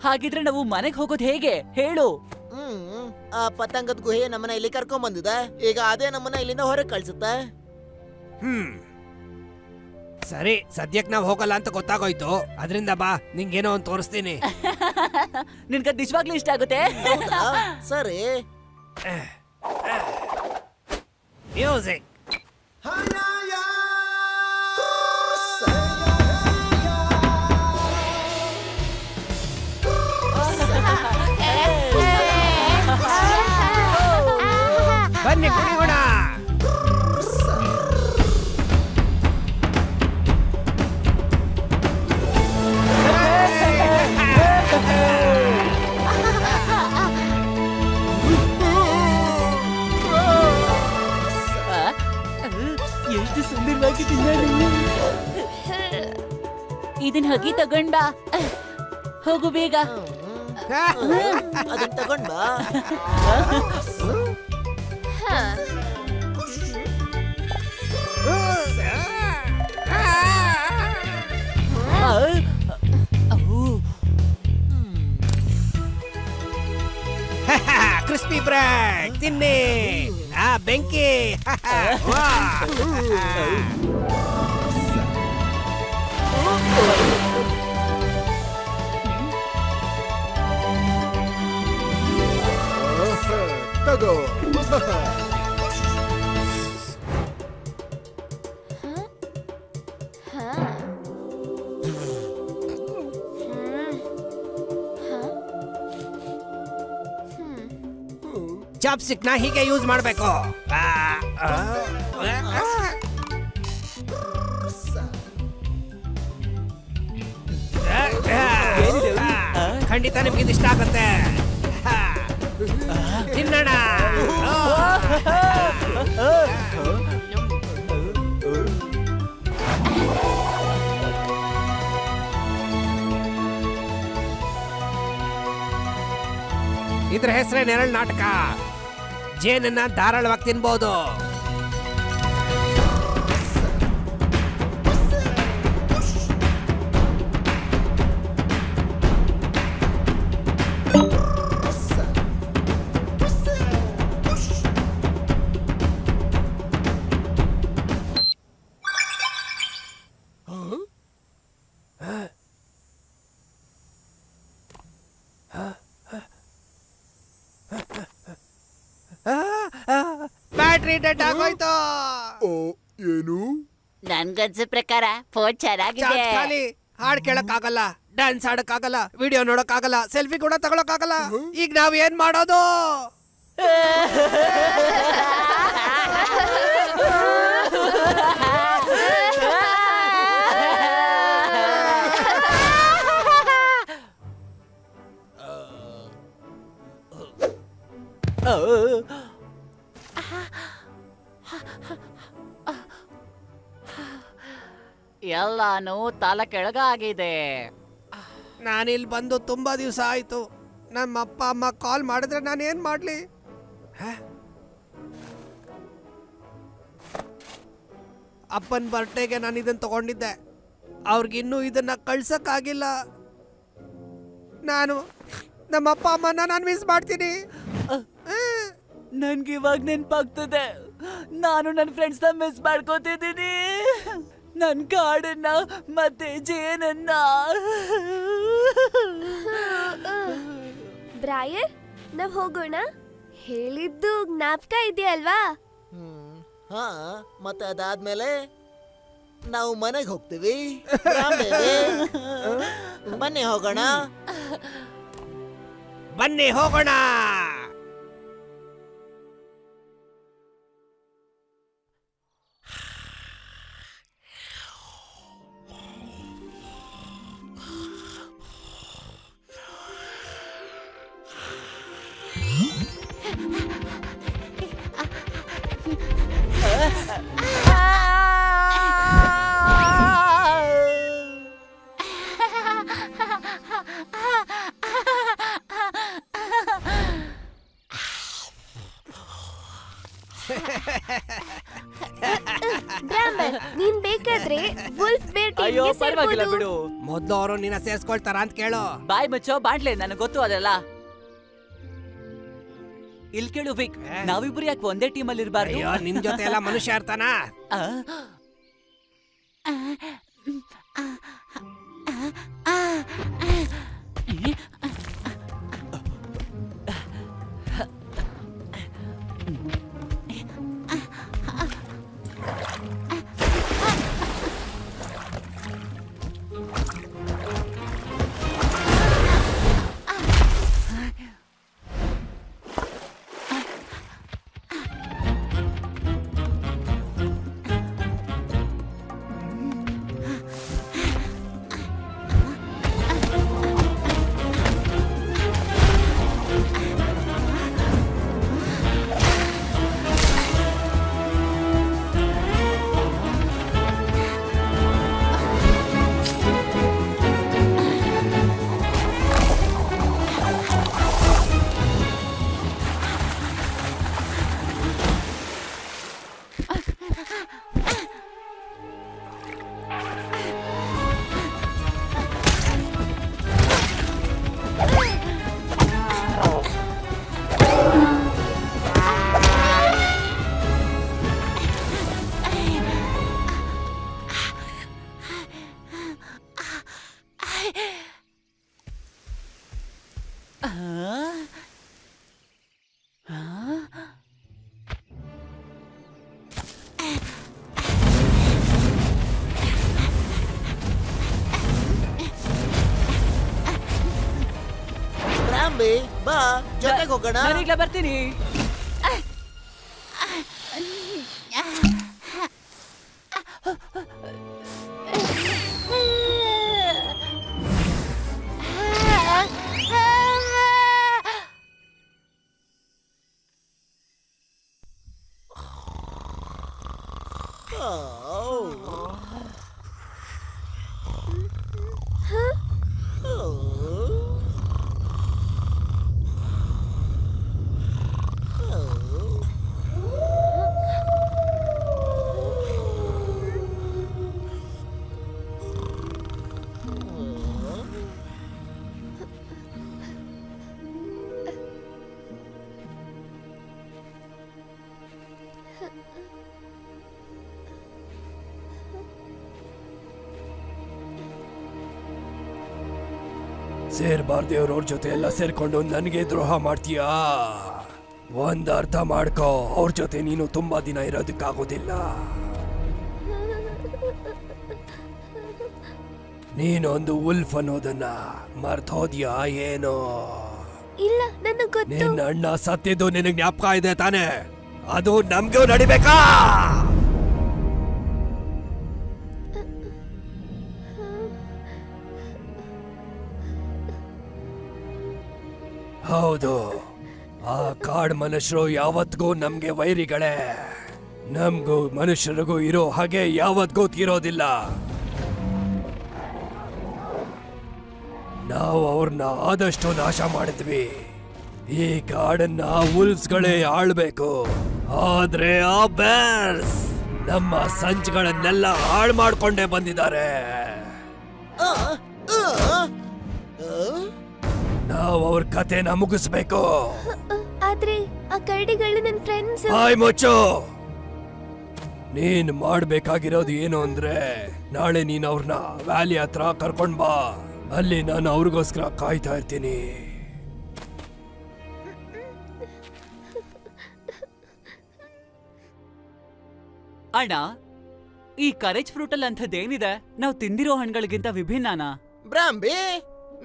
ಹಾಗಿದ್ರೆ ನಾವು ಮನೆಗ್ ಹೋಗೋದ್ ಹೇಗೆ ಹೇಳು? ಆ ಪತಂಗದ ಗುಹೆ ನಮ್ಮನ್ನ ಇಲ್ಲಿ ಕರ್ಕೊಂಡ್ ಬಂದಿದೆ. ಈಗ ಅದೇ ನಮ್ಮನ್ನ ಇಲ್ಲಿಂದ ಹೊರಗೆ ಕಳ್ಸುತ್ತೆ. ಸರಿ, ಸದ್ಯಕ್ ನಾವ್ ಹೋಗಲ್ಲ ಅಂತ ಗೊತ್ತಾಗೋಯ್ತು. ಅದ್ರಿಂದ ಬಾ, ನಿಂಗೇನೋ ಒಂದ್ ತೋರಿಸ್ತೀನಿ. ನಿನ್ಗ ನಿಜವಾಗ್ಲೂ ಇಷ್ಟ ಆಗುತ್ತೆ? ಹೌದಾ? ಸರಿ. ಮ್ಯೂಸಿಕ್. ಬನ್ನಿ ಕುಡಿಯೋಣ. ಎಷ್ಟು ಸುಂದರವಾಗಿದ್ದೀನಿ ಇದನ್ ಹೋಗಿ ತಗೊಂಡ್ ಬಾ. ಹೋಗು ಬೇಗ. ಅದನ್ನ ತಗೊಂಡ್ ಬಾ. ಕ್ರಿಸ್ಪಿ ಬ್ರೆಡ್ ತಿನ್ನಿ. ಬೆಂಕಿ. ತಗೋ. ಚಾಪ್ಸ್ಟಿಕ್ ನ ಹೀಗೆ ಯೂಸ್ ಮಾಡ್ಬೇಕು. ಖಂಡಿತ ನಿಮ್ಗೆ ಇಷ್ಟ ಆಗುತ್ತೆ. ತಿನ್ನೋಣ. ಇದ್ರ ಹೆಸರೇ ನೆರಳು ನಾಟಕ. ಜೇನನ್ನ ಧಾರಾಳವಾಗಿ ತಿನ್ಬಹುದು. ಬ್ಯಾಟ್ರಿ ಡೆಡ್ ಆಗೋಯ್ತು. ಓ, ಏನು? ನನ್ಗನ್ಸೋ ಪ್ರಕಾರ ಫೋನ್ ಚೆನ್ನಾಗಿದೆ. ಚಾರ್ಜ್ ಖಾಲಿ. ಹಾಡ್ ಕೇಳಕ್ ಆಗಲ್ಲ, ಡ್ಯಾನ್ಸ್ ಆಡಕ್ ಆಗಲ್ಲ, ವಿಡಿಯೋ ನೋಡಕ್ ಆಗಲ್ಲ, ಸೆಲ್ಫಿ ಕೂಡ ತಗೊಳಕ್ ಆಗಲ್ಲ. ಈಗ ನಾವ್ ಏನ್ ಮಾಡೋದು? ಎಲ್ಲಾನು ತಲೆ ಕೆಳಗಾಗಿದೆ. ನಾನಿಲ್ಲಿ ಬಂದು ತುಂಬಾ ದಿವಸ ಆಯ್ತು. ನಮ್ಮ ಅಪ್ಪ ಅಮ್ಮ ಕಾಲ್ ಮಾಡಿದ್ರೆ ನಾನು ಏನ್ ಮಾಡ್ಲಿ? ಅಪ್ಪನ ಬರ್ಡೇಗೆ ನಾನು ಇದನ್ನ ತಗೊಂಡಿದ್ದೆ. ಅವ್ರಿಗಿನ್ನೂ ಇದನ್ನ ಕಳ್ಸಕ್ಕಾಗಿಲ್ಲ. ನಾನು ನಮ್ಮ ಅಪ್ಪ ಅಮ್ಮನ ನಾನು ಮಿಸ್ ಮಾಡ್ತೀನಿ. ನನ್ಗೆ ಇವಾಗ ನೆನ್ಪಾಗ್ತದೆ, ನಾನು ನನ್ನ ಫ್ರೆಂಡ್ಸ್ ನ ಮಿಸ್ ಮಾಡ್ಕೋತಿದ್ದೀನಿ. ನನ್ ಕಾಡನ್ನ ಮತ್ತೆ ಜೇನನ್ನ. ಬ್ರಾಯರ್ ನಾವ್ ಹೋಗೋಣ. ಹೇಳಿದ್ದು ಜ್ಞಾಪಕ ಇದೆಯಲ್ವಾ? ಹಾ, ಮತ್ತೆ ಅದಾದ್ಮೇಲೆ ನಾವು ಮನೆಗೆ ಹೋಗ್ತೀವಿ. ರಾಮ್ ಬೇಬಿ, ಬನ್ನಿ ಹೋಗೋಣ. ಬನ್ನಿ ಹೋಗೋಣ. ಬ್ರಾಹ್ಮಣ್, ನೀನ್ ಬೇಕಾದ್ರೆ ವುಲ್ಫ್ ಬೇರ್ ಅಯ್ಯೋ ಟೀಮ್ಗೆ ಪರವಾಗಿಲ್ಲ ಸೇರ್ಬೋದು. ಬಿಡು. ಮೊದ್ಲು ಅವರು ನಿನ್ನ ಸೇರ್ಸ್ಕೊಳ್ತಾರ ಅಂತ ಕೇಳು. ಬಾಯ್ ಮುಚ್ಚೋ ಬಾಂಡ್ಲೆ, ನನಗೆ ಗೊತ್ತು ಅದೆಲ್ಲ. ಇಲ್ ಕೇಳು ವಿಕ್, ನಾವಿಬ್ರು ಯಾಕೆ ಒಂದೇ ಟೀಮಲ್ಲಿ ಇರಬಾರ್ದು? ಅಯ್ಯೋ, ನಿನ್ ಜೊತೆ ಎಲ್ಲ ಮನುಷ್ಯ ಇರ್ತಾನ? ರಾಂಬಿ, ಬಾ ಜೊತೆಗೆ ಹೋಗೋಣ. ನಾನೀಗ್ಲೇ ಬರ್ತೀನಿ. ಸೇರ್ಬಾರ್ದೇವ್ರವ್ರ ಜೊತೆ ಎಲ್ಲ ಸೇರ್ಕೊಂಡು ನನಗೆ ದ್ರೋಹ ಮಾಡ್ತೀಯಾ? ಒಂದ್ ಅರ್ಥ ಮಾಡ್ಕೋ, ಅವ್ರ ಜೊತೆ ನೀನು ತುಂಬಾ ದಿನ ಇರೋದಕ್ಕಾಗೋದಿಲ್ಲ. ನೀನೊಂದು ಉಲ್ಫ್ ಅನ್ನೋದನ್ನ ಮರ್ತೋದ್ಯಾ ಏನೋ? ಇಲ್ಲ, ನನಗ್ ಗೊತ್ತು. ನಿನ್ನ ಅಣ್ಣ ಸತ್ತಿದ್ದು ನಿನಗೆ ಜ್ಞಾಪಕ ಇದೆ ತಾನೆ? ಅದು ನಮ್ಗೂ ನಡಿಬೇಕಾ? ಹೌದು, ಆ ಕಾಡ್ ಮನುಷ್ಯರು ಯಾವತ್ತಿಗೂ ನಮ್ಗೆ ವೈರಿಗಳೇ. ನಮ್ಗೂ ಮನುಷ್ಯರಿಗೂ ಇರೋ ಹಾಗೆ ಯಾವತ್ತಿಗೂ ತೀರೋದಿಲ್ಲ. ನಾವು ಅವ್ರನ್ನ ಆದಷ್ಟು ನಾಶ ಮಾಡಿದ್ವಿ. ಈ ಕಾಡನ್ನ ವುಲ್ಫ್ಸ್ಗಳೇ ಆಳ್ಬೇಕು. ಆದ್ರೆ ಆ ಬೇರ್ಸ್ ನಮ್ಮ ಸಂಚುಗಳನ್ನೆಲ್ಲ ಹಾಳು ಮಾಡ್ಕೊಂಡೇ ಬಂದಿದ್ದಾರೆ. ನಾವು ಅವ್ರ ಕಥೆನ ಮುಗಿಸ್ಬೇಕು. ಆದ್ರೆ ಆ ಕರಡಿಗಳು ನನ್ನ ಫ್ರೆಂಡ್ಸ್. ಬಾಯ್ ಮುಚ್ಚು. ನೀನ್ ಮಾಡ್ಬೇಕಾಗಿರೋದು ಏನು ಅಂದ್ರೆ, ನಾಳೆ ನೀನ್ ಅವ್ರನ್ನ ವ್ಯಾಲಿ ಹತ್ರ ಕರ್ಕೊಂಡ್ ಬಾ. ಅಲ್ಲಿ ನಾನು ಅವ್ರಿಗೋಸ್ಕರ ಕಾಯ್ತಾ ಇರ್ತೀನಿ. ಅಣ್ಣ, ಈ ಕರೇಜ್ ಫ್ರೂಟ್ ಅಲ್ಲಿ ಅಂಥದ್ದೇನಿದೆ? ನಾವು ತಿಂದಿರೋ ಹಣ್ಣುಗಳಿಗಿಂತ ವಿಭಿನ್ನನಾ? ಬ್ರಾಂಬಿ,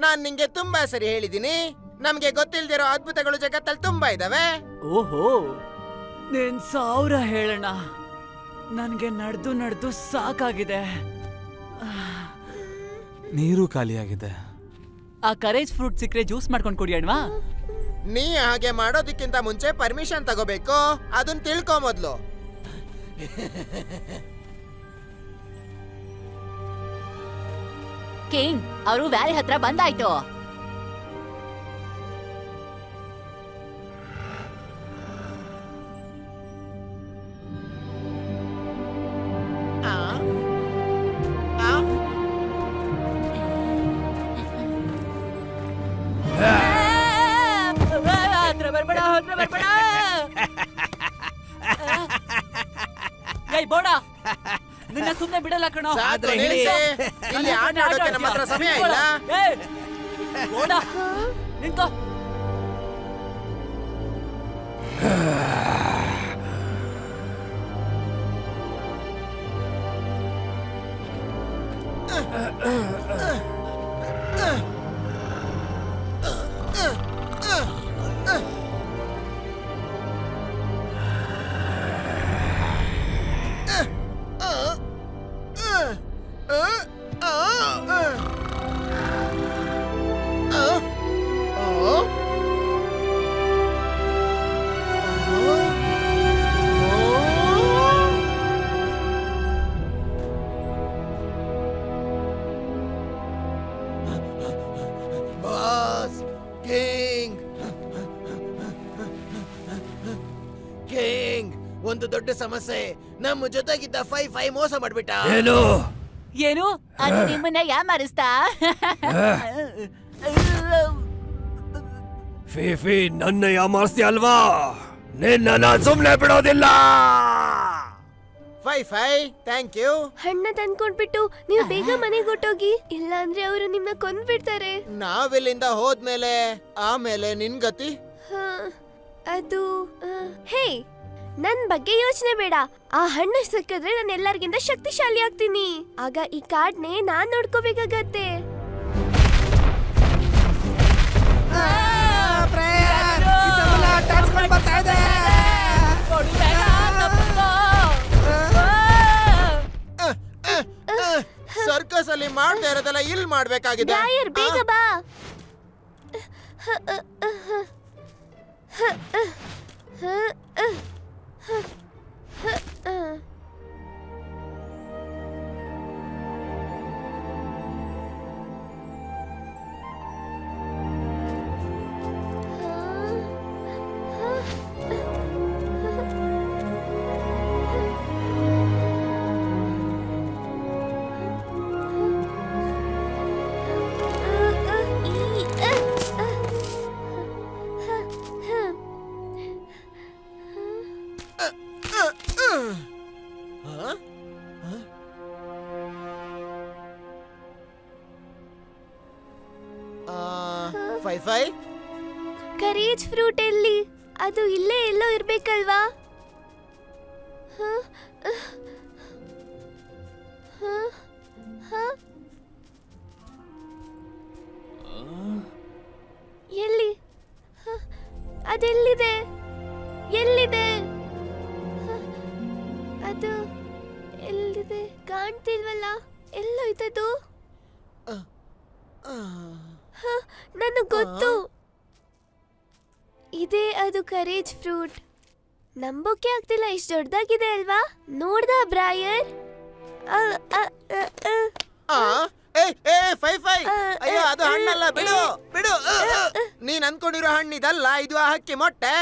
ನಾನ್ ನಿಂಗೆ ತುಂಬಾ ಸರಿ ಹೇಳಿದೀನಿ, ನಮ್ಗೆ ಗೊತ್ತಿಲ್ದಿರೋ ಅದ್ಭುತಗಳು ಜಗತ್ತಲ್ಲಿ ತುಂಬಾ ಇದಾವೆ. ಓಹೋ, ನೀನ್ 1000 ಹೇಳಣ್ಣ. ನನ್ಗೆ ನಡೆದು ಸಾಕಾಗಿದೆ. ನೀರು ಖಾಲಿಯಾಗಿದೆ. ಆ ಕರೇಜ್ ಫ್ರೂಟ್ ಸಿಕ್ಕರೆ ಜ್ಯೂಸ್ ಮಾಡ್ಕೊಂಡು ಕುಡಿ ಅಣ್ವಾ. ನೀ ಹಾಗೆ ಮಾಡೋದಕ್ಕಿಂತ ಮುಂಚೆ ಪರ್ಮಿಷನ್ ತಗೋಬೇಕು, ಅದನ್ನ ತಿಳ್ಕೊ ಮೊದ್ಲು. ಕಿಂಗ್, ಅವರು ವ್ಯಾಲಿ ಹತ್ರ ಬಂದಾಯ್ತು. ಹತ್ರ ಬರ್ಬೇಡ. ಏಯ್ ಬೋಡ, ನಿನ್ನ ಸುಮ್ನೆ ಬಿಡಲ್ಲ ಕಣೋ. ಸಾಕು, ನಿಲ್ಸು. ಇಲ್ಲಿ ಆಟ ಆಡೋಕೆ ನಮ್ಮ ಹತ್ರ ಸಮಯ ಇಲ್ಲ. ಏಯ್, ಬೋಡ, ನಿಂತ್ಕೋ. ಬಾಸ್, ಕಿಂಗ್, ಕಿಂಗ್, ಒಂದು ದೊಡ್ಡ ಸಮಸ್ಯೆ. ನಮ್ಮ ಜೊತೆಗಿದ್ದ 5 ಮೋಸ ಮಾಡ್ಬಿಟ್ಟ. ಏನು? ಏನು? ಅದು ನಿಮ್ಮನ್ನ ಯಾಮಾರಿಸ್ತಾ? ಫಿಫಿ, ನನ್ನ ಯಾಮಾರಿಸ್ತಿ ಅಲ್ವಾ? ನಿನ್ನ ನಾನ್ ಸುಮ್ನೆ ಬಿಡೋದಿಲ್ಲ. 5 ಥ್ಯಾಂಕ್ ಯು. ಹಣ್ಣ ತಂದ್ಕೊಂಡ್ಬಿಟ್ಟು ನೀವು ಬೇಗ ಮನೆಗೆ ಹೊಟ್ಟೋಗಿ, ಇಲ್ಲ ಅಂದ್ರೆ ಅವರು ನಿಮ್ನ ಕೊಂದ್ಬಿಡ್ತಾರೆ. ನಾವಿಲ್ಲಿಂದ ಹೋದ್ಮೇಲೆ ಆಮೇಲೆ ನಿನ್ ಗತಿ. ಹ, ಅದು ಹೇ, ನನ್ ಬಗ್ಗೆ ಯೋಚನೆ ಬೇಡ. ಆ ಹಣ್ಣು ಸಿಕ್ಕಿದ್ರೆ ನಾನು ಎಲ್ಲರಿಗಿಂತ ಶಕ್ತಿಶಾಲಿ ಆಗ್ತೀನಿ. ಆಗ ಈ ಕಾಡ್ನೆ ನಾನ್ ನೋಡ್ಕೋಬೇಕಾಗತ್ತೆ. ಸರ್ಕಸ್ ಅಲ್ಲಿ ಮಾಡ್ತಾ ಇರೋದೆಲ್ಲ ಇಲ್ಲಿ ಮಾಡ್ಬೇಕಾಗಿದೆ. ಡ್ರಾಯರ್, ಬೇಗ ಬಾ. ಕರೇಜ್ ಫ್ರೂಟ್ ಎಲ್ಲಿ? ಅದು ಇಲ್ಲೇ ಎಲ್ಲೋ ಇರ್ಬೇಕಲ್ವಾ? ಎಲ್ಲಿ? ಅದೆಲ್ಲಿದೆ? ಎಲ್ಲಿದೆ? ಅದು ಎಲ್ಲಿದೆ? ಕಾಣ್ತಿಲ್ವಲ್ಲ. ಎಲ್ಲೋಯ್ತದು? ನನಗೆ ಗೊತ್ತು, ಇದೇ ಅದು ಕರೇಜ್ ಫ್ರೂಟ್. ನಂಬೋಕೆ ಆಗ್ತಿಲ್ಲ, ಇಷ್ಟು ದೊಡ್ಡದಾಗಿದೆ ಅಲ್ವಾ? ನೋಡ್ದ ಬ್ರಾಯರ್? ಅಯ್ಯೋ, ಅದು ಹಣ್ಣಲ್ಲ, ಬಿಡು ಬಿಡು. ನೀನ್ ಅನ್ಕೊಂಡಿರೋ ಹಣ್ಣಿದಲ್ಲ, ಇದು ಆ ಹಕ್ಕಿ ಮೊಟ್ಟೆ.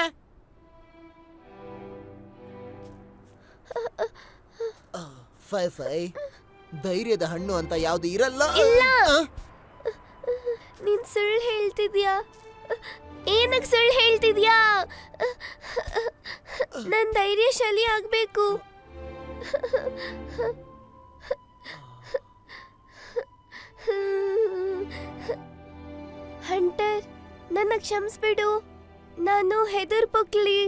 ಧೈರ್ಯದ ಹಣ್ಣು ಅಂತ ಯಾವ್ದು ಇರಲ್ಲ. ಇಲ್ಲ, ನೀನ್ ಸುಳ್ಳು ಹೇಳ್ತಿದ್ಯಾ? ಏನಕ್ಕೆ ಸುಳ್ಳು ಹೇಳ್ತಿದ್ಯಾ? ನನ್ ಧೈರ್ಯಶಾಲಿ ಆಗ್ಬೇಕು. ಹಂಟರ್, ನನ್ನ ಕ್ಷಮಿಸ್ಬಿಡು. ನಾನು ಹೆದರ್ ಪೊಕ್ಲಿ.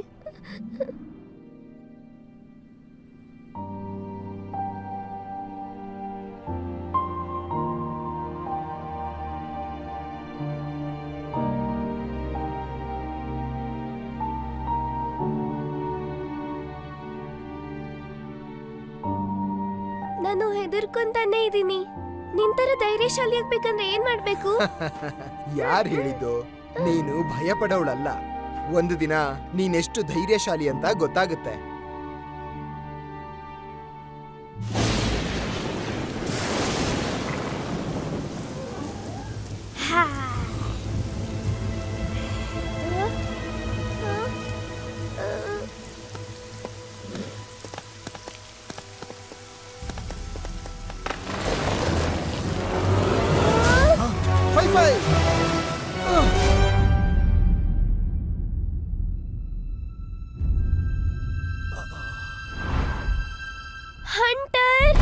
ಹೆದರ್ಕೊಂತಾನೆ ಇದೀನಿ. ನಿಂತರ ಧೈರ್ಯಶಾಲಿ ಆಗ್ಬೇಕಂದ್ರೆ ಏನ್ ಮಾಡ್ಬೇಕು? ಯಾರು ಹೇಳಿದ್ದು? ನೀನು ಭಯ ಪಡೋಳಲ್ಲ. ಒಂದು ದಿನ ನೀನೆಷ್ಟು ಧೈರ್ಯಶಾಲಿ ಅಂತ ಗೊತ್ತಾಗುತ್ತೆ. ಹಾ. Five five hunter!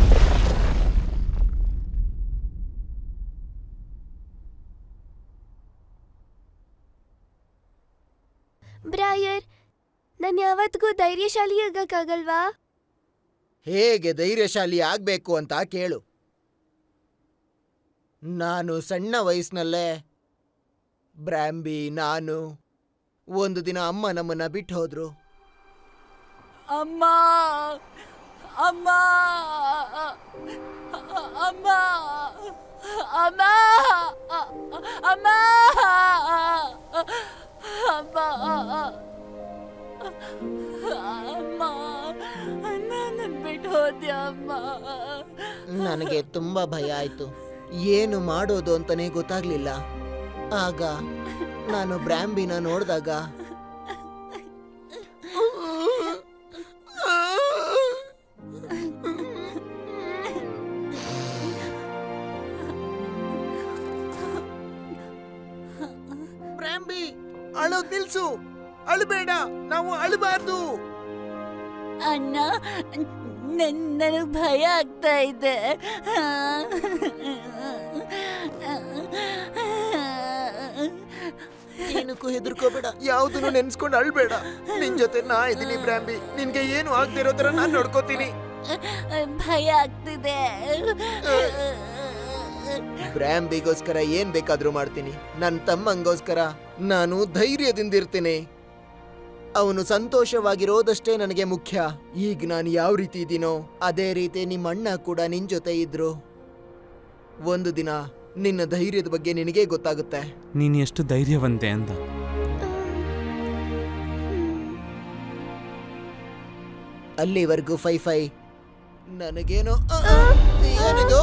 ಬ್ರಾಯರ್, ನಾನು ಯಾವತ್ತಿಗೂ ಧೈರ್ಯಶಾಲಿ ಆಗಕ್ಕಾಗಲ್ವಾ? ಹೇಗೆ ಧೈರ್ಯಶಾಲಿ ಆಗ್ಬೇಕು ಅಂತ ಕೇಳು. ನಾನು ಸಣ್ಣ ವಯಸ್ಸಿನಲ್ಲೇ ಬ್ರ್ಯಾಂಬಿ, ನಾನು ಒಂದು ದಿನ ಅಮ್ಮ ನಮ್ಮನ್ನ ಬಿಟ್ಟು ಹೋದ್ರು. ಅಮ್ಮ ಅಮ್ಮ ಅಮ್ಮ ಅಮ್ಮ ಅಮ್ಮ ಅಮ್ಮ ಅಮ್ಮ ನನ್ನ ಬಿಟ್ಟು ಹೋದ್ಯಾ ಅಮ್ಮ? ನನಗೆ ತುಂಬಾ ಭಯ ಆಯ್ತು. ಏನು ಮಾಡೋದು ಅಂತಾನೆ ಗೊತ್ತಾಗ್ಲಿಲ್ಲ. ಆಗ ನಾನು ಬ್ರ್ಯಾಂಬಿನ ನೋಡಿದಾಗ ಬ್ರ್ಯಾಂಬಿ, ಅಳೋದ್ ನಿಲ್ಸು, ಅಳಬೇಡ, ನಾವು ಅಳಬಾರ್ದು. ಅಣ್ಣ, ನನಗೆ ಭಯ ಆಗ್ತಾ ಇದೆ. ಏನಕ್ಕೂ ಹೆದರ್ಕೋಬೇಡ. ಯಾವ್ದನ್ನು ನೆನ್ಸ್ಕೊಂಡು ಅಳ್ಬೇಡ. ನಿನ್ ಜೊತೆ ನಾ ಇದೀನಿ ಬ್ರ್ಯಾಂಬಿ. ನಿನ್ಗೆ ಏನು ಆಗದೆ ಇರೋ ತರ ನಾನ್ ನೋಡ್ಕೋತೀನಿ. ಭಯ ಆಗ್ತಿದೆ. ಬ್ರ್ಯಾಂಬಿಗೋಸ್ಕರ ಏನ್ ಬೇಕಾದ್ರೂ ಮಾಡ್ತೀನಿ. ನನ್ನ ತಮ್ಮಂಗೋಸ್ಕರ ನಾನು ಧೈರ್ಯದಿಂದಿರ್ತೀನಿ. ಅವನು ಸಂತೋಷವಾಗಿರೋದಷ್ಟೇ ನನಗೆ ಮುಖ್ಯ. ಈಗ ನಾನು ಯಾವ ರೀತಿ ಇದ್ದೀನೋ ಅದೇ ರೀತಿ ನಿಮ್ಮ ಅಣ್ಣ ಕೂಡ ನಿನ್ ಜೊತೆ ಇದ್ರು. ಒಂದು ದಿನ ನಿನ್ನ ಧೈರ್ಯದ ಬಗ್ಗೆ ನಿನಗೆ ಗೊತ್ತಾಗುತ್ತೆ. ನೀನು ಎಷ್ಟು ಧೈರ್ಯವಂತೆ ಅಂತ. ಅಲ್ಲಿವರೆಗೂ ಫೈ ಫೈ ನನಗೇನೋ ಏನಿದು?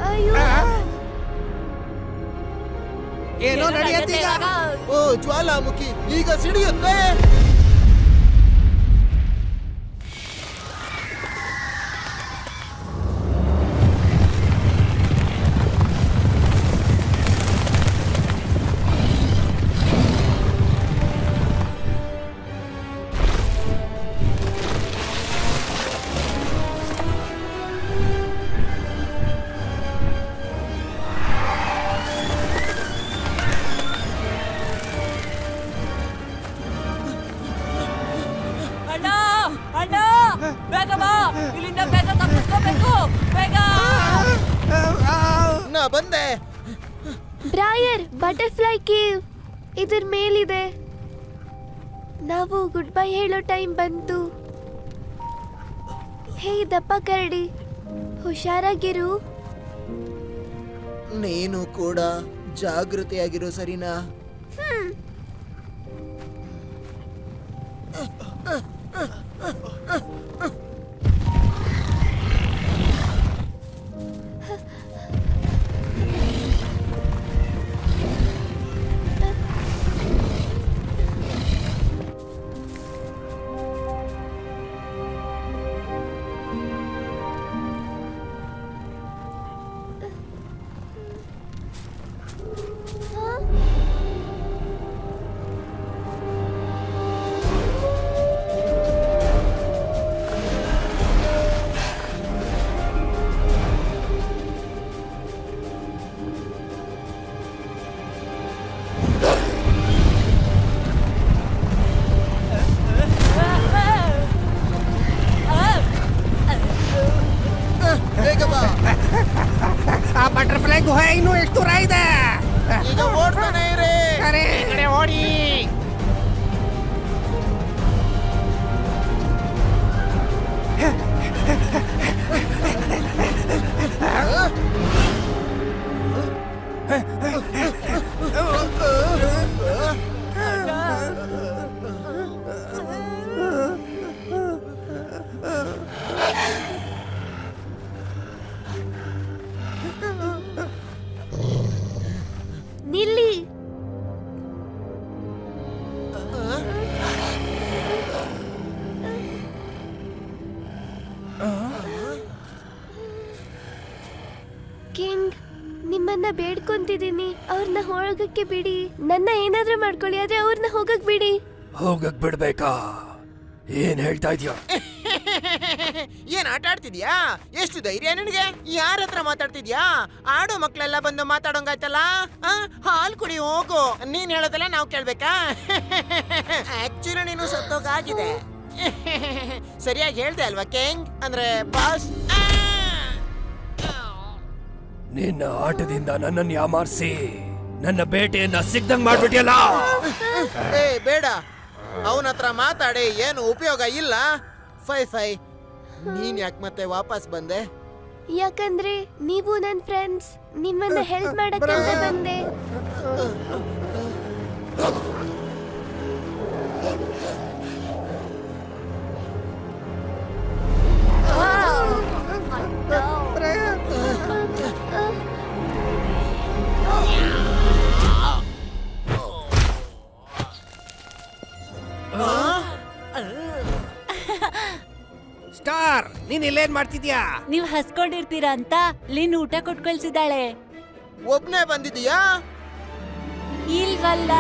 ಅಯ್ಯೋ, ಏನೋ ನಡೆಯತ್ತೀಗ. ಓ ಜ್ವಾಲಾಮುಖಿ ಈಗ ಸಿಡಿಯುತ್ತೆ. ಅಣ್ಣ ಅಣ್ಣ, ಬೇಗ ಬಾ, ಇಲ್ಲಿಂದ ಬೇಗ ತಪ್ಪಿಸ್ಕೋಬೇಕು, ಬೇಗ. ನಾ ಬಂದೆ. ಬ್ರಾಯರ್, ಬಟರ್ಫ್ಲೈ ಕೇವ್ ಇದ್ರ ಮೇಲಿದೆ. ನಾವು ಗುಡ್ ಬೈ ಹೇಳೋ ಟೈಮ್ ಬಂತು. ಹೇ ದಪ್ಪ ಕರಡಿ, ಹುಷಾರಾಗಿರು. ನೀನು ಕೂಡ ಜಾಗೃತಿಯಾಗಿರೋ ಸರಿನಾ? ಬೇಗ ಬಾ. ಆ ಬಟರ್ಫ್ಲೈ ಗುಹೆ ಇನ್ನೂ ಎಷ್ಟು ದೂರ ಇದೆ? ಈಗ ಓಡ್ತಾನೆ ಇರೇ. ಬರ್ತಿದ್ದಾರೆ. ಈ ಕಡೆ ಓಡಿ. ನಿಲ್ಲಿ. ಕಿಂಗ್, ನಿಮ್ಮನ್ನ ಬೇಡ್ಕೊಂತಿದ್ದೀನಿ, ಅವ್ರನ್ನ ಹೋಗಕ್ಕೆ ಬಿಡಿ. ನನ್ನ ಏನಾದ್ರೂ ಮಾಡ್ಕೊಳ್ಳಿ, ಆದ್ರೆ ಅವ್ರನ್ನ ಹೋಗಕ್ ಬಿಡಿ. ಹೋಗಕ್ ಬಿಡ್ಬೇಕಾ? ಏನ್ ಹೇಳ್ತಾ ಇದ್ಯಾ? ಏನ್ ಆಟ ಆಡ್ತಿದ್ಯಾ? ಎಷ್ಟು ಧೈರ್ಯ ನಿನಗೆ? ಯಾರ ಹತ್ರ ಮಾತಾಡ್ತಿದ್ಯಾ? ಆಡೋ ಮಕ್ಳೆಲ್ಲ ಬಂದು ಮಾತಾಡೋಂಗಾಯ್ತಲ್ಲ. ಹಾಲ್ ಕುಡಿ ಹೋಗು. ನೀನ್ ಹೇಳೋದೆಲ್ಲ ನಾವು ಕೇಳ್ಬೇಕಾ? ಆಕ್ಚುಲಿ ನೀನು ಸತ್ತೋಗಾಗಿದೆ. ಸರಿಯಾಗಿ ಹೇಳ್ದೆ ಅಲ್ವಾ ಕಿಂಗ್? ಅಂದ್ರೆ ಬಾಸ್. ನಿನ್ನ ಆಟದಿಂದ ನನ್ನನ್ನು ಯಾಮಾರಿಸಿ ನನ್ನ ಬೇಟೆಯನ್ನ ಸಿಗ್ದಂಗ್ ಮಾಡ್ಬಿಟ್ಯಲ್ಲ. ಏ ಬೇಡ, ಅವನ ಹತ್ರ ಮಾತಾಡಿ ಏನು ಉಪಯೋಗ ಇಲ್ಲ. ಫೈ ನೀನ್ ಯಾಕೆ ಮತ್ತೆ ವಾಪಸ್ ಬಂದೆ? ಯಾಕಂದ್ರೆ ನೀವು ನನ್ ಫ್ರೆಂಡ್ಸ್, ನಿಮ್ಮನ್ನ ಹೆಲ್ಪ್ ಮಾಡಕ್ಕಂತ ಬಂದೆ. ಸ್ಟಾರ್, ನೀನ್ ಇಲ್ಲೇನ್ ಮಾಡ್ತಿದ್ಯಾ? ನೀವ್ ಹಸ್ಕೊಂಡಿರ್ತೀರಾ ಅಂತ ಲಿನ್ ಊಟ ಕೊಟ್ ಕಳ್ಸಿದಾಳೆ. ಒಬ್ನೇ ಬಂದಿದೀಯಾ? ಇಲ್ವಲ್ಲ.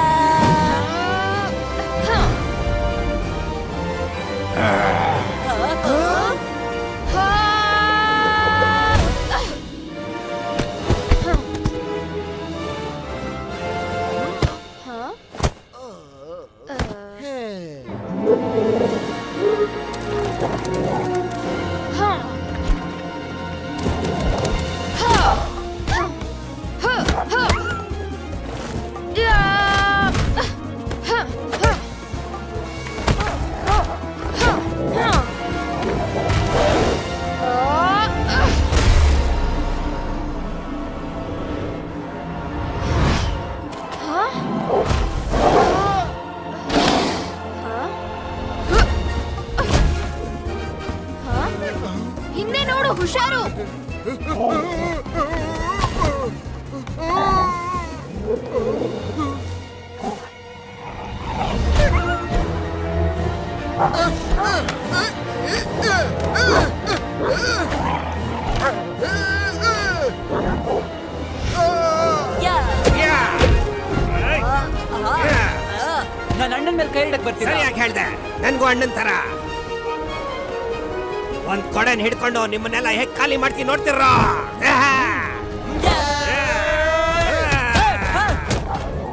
ಹಿಂದೆ ನೋಡು, ಹುಷಾರು. ನನ್ನ ಅಣ್ಣನ ಮೇಲೆ ಕೈ ಇಡಕ್ ಬರ್ತೀರಾ? ಸರಿಯಾಗಿ ಹೇಳ್ದೆ. ನನ್ಗೂ ಅಣ್ಣನ್ ತರ ಒಂದ್ ಕೊಡೆನ್ ಹಿಡ್ಕೊಂಡು ನಿಮ್ಮನ್ನೆಲ್ಲ ಹೇಗ್ ಖಾಲಿ ಮಾಡ್ತೀನಿ ನೋಡ್ತಿರ.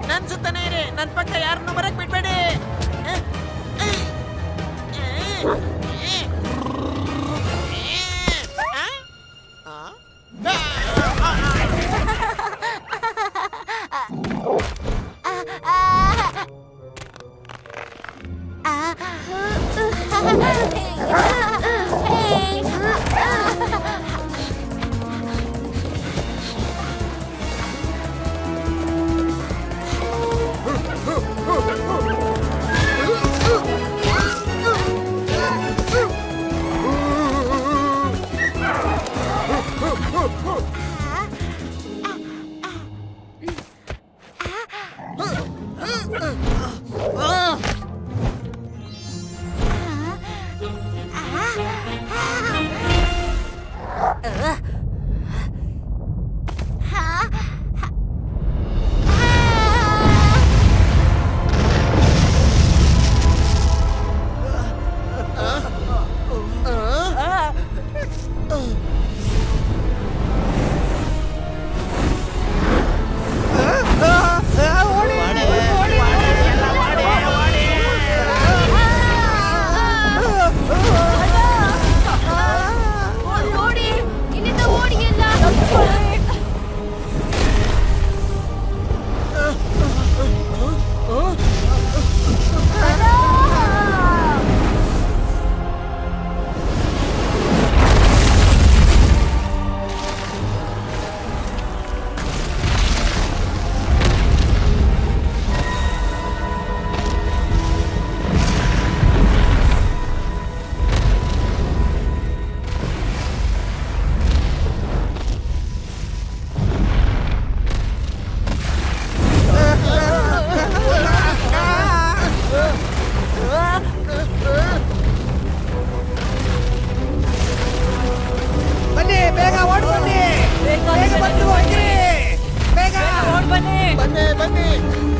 ನನ್ ಸುತ್ತನೇ ಇರಿ, ನನ್ ಪಕ್ಕ ಯಾರನ್ನು ಬರಕ್ ಬಿಡ್ಬೇಡಿ.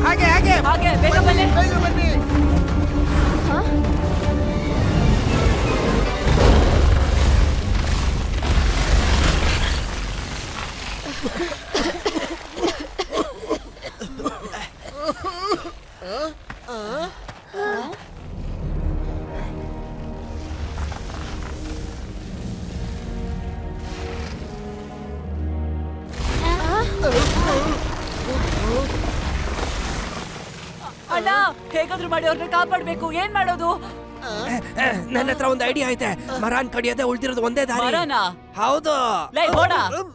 ಹಾಗೆ ಹಾಗೆ ಹಾಗೆ ಬೇಗ ಬನ್ನಿ. ಬೇಗ ಬನ್ನಿ. ಅಣ್ಣ ಹೇಗಾದ್ರೂ ಮಾಡಿ ಅವ್ರನ್ನ ಕಾಪಾಡ್ಬೇಕು. ಏನ್ ಮಾಡೋದು? ನನ್ನ ಹತ್ರ ಒಂದು ಐಡಿಯಾ ಐತೆ. ಮರಾನ್ ಕಡಿಯದೆ ಉಳ್ದಿರೋದು ಒಂದೇ ದಾರಿ. ಮರನ? ಹೌದು. ಲೈ ಗೋಡ,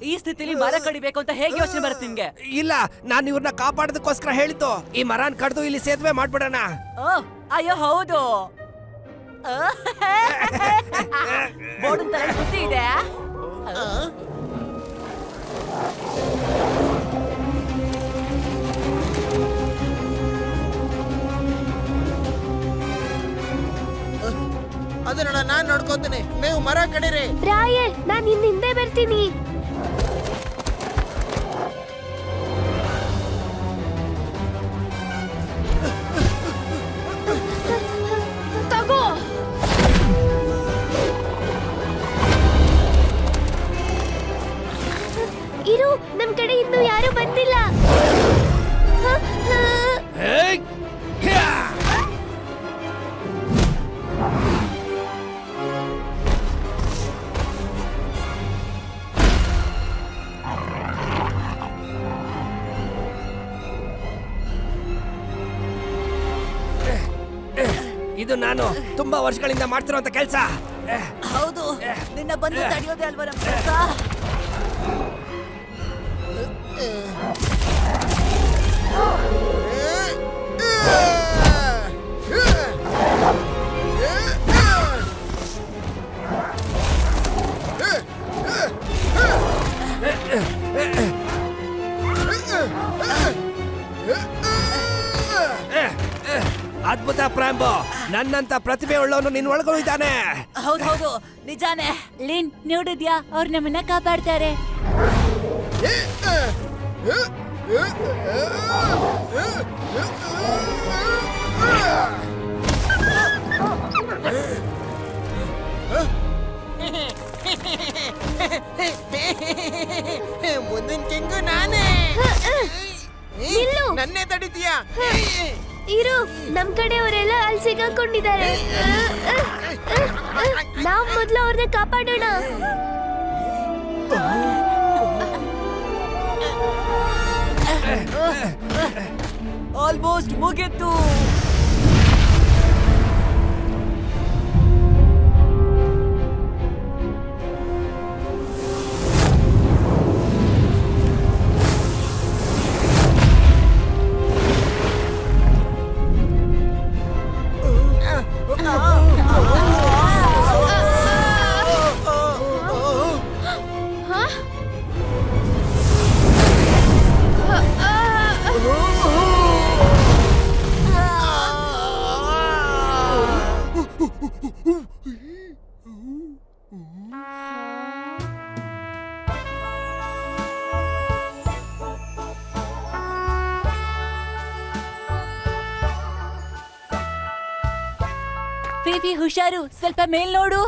ಈ ಸ್ಥಿತಿಲಿ ಮರ ಕಡಿಬೇಕು ಅಂತ ಹೇಗೆ ಯೋಚನೆ ಬರುತ್ತೆ ನಿಮ್ಗೆ? ಇಲ್ಲ, ನಾನು ಇವ್ರನ್ನ ಕಾಪಾಡೋದಕ್ಕೋಸ್ಕರ ಹೇಳಿದ್ದು. ಈ ಮರಾನ್ ಕಡ್ದು ಇಲ್ಲಿ ಸೇತುವೆ ಮಾಡ್ಬಿಡೋಣ. ಅಯ್ಯೋ ಹೌದು. ಬೋರ್ಡ್ ತರ ಬುದ್ಧಿ ಇದೆ. ಅದನ್ನ ನಾನ್ ನೋಡ್ಕೋತೀನಿ, ನೀವು ಮರ ಕಡೀರಿ. ರಾಯಲ್, ನಾನ್ ನಿನ್ ಹಿಂದೆ ಬರ್ತೀನಿ. ತಗೋ. ಇರು, ನಮ್ ಕಡೆ ಇನ್ನೂ ಯಾರು ಬಂದಿಲ್ಲ. ಹೇಯ್! ಹ್ಯಾ! ಇದು ನಾನು ತುಂಬಾ ವರ್ಷಗಳಿಂದ ಮಾಡ್ತಿರೋಂತ ಕೆಲಸ. ಹೌದು, ನಿನ್ನ ಬಂದು ತಡೆಯೋದೇ ಅಲ್ವಾ ನಮ್ ಕೆಲಸ. ಅದ್ಭುತ ಪ್ರಾಂಬೋ, ನನ್ನಂತ ಪ್ರತಿಭೆ ಉಳ್ಳವನು ನಿನ್ನ ಒಳಗೂ ಇದ್ದಾನೆ. ಹೌದು ನಿಜಾನೇ. ಲಿನ್ ನೋಡಿದ್ಯಾ, ಅವ್ರು ನಮ್ಮನ್ನ ಕಾಪಾಡ್ತಾರೆ. ಮುಂದಿನ ಕೆಂಗು ನಾನೇ. ನಿಲ್ಲು. ನನ್ನೇ ತಡಿತೀಯಾ? ಇರು, ನಮ್ ಕಡೆಯವರೆಲ್ಲ ಅಲ್ಲಿ ಸಿಗಾಕೊಂಡಿದ್ದಾರೆ. ನಾವ್ ಮೊದ್ಲು ಅವ್ರನ್ನ ಕಾಪಾಡೋಣ. ಆಲ್ಮೋಸ್ಟ್ ಮುಗಿತು. ಫಿಫಿ ಹುಷಾರು, ಸ್ವಲ್ಪ ಮೇಲ್ ನೋಡು.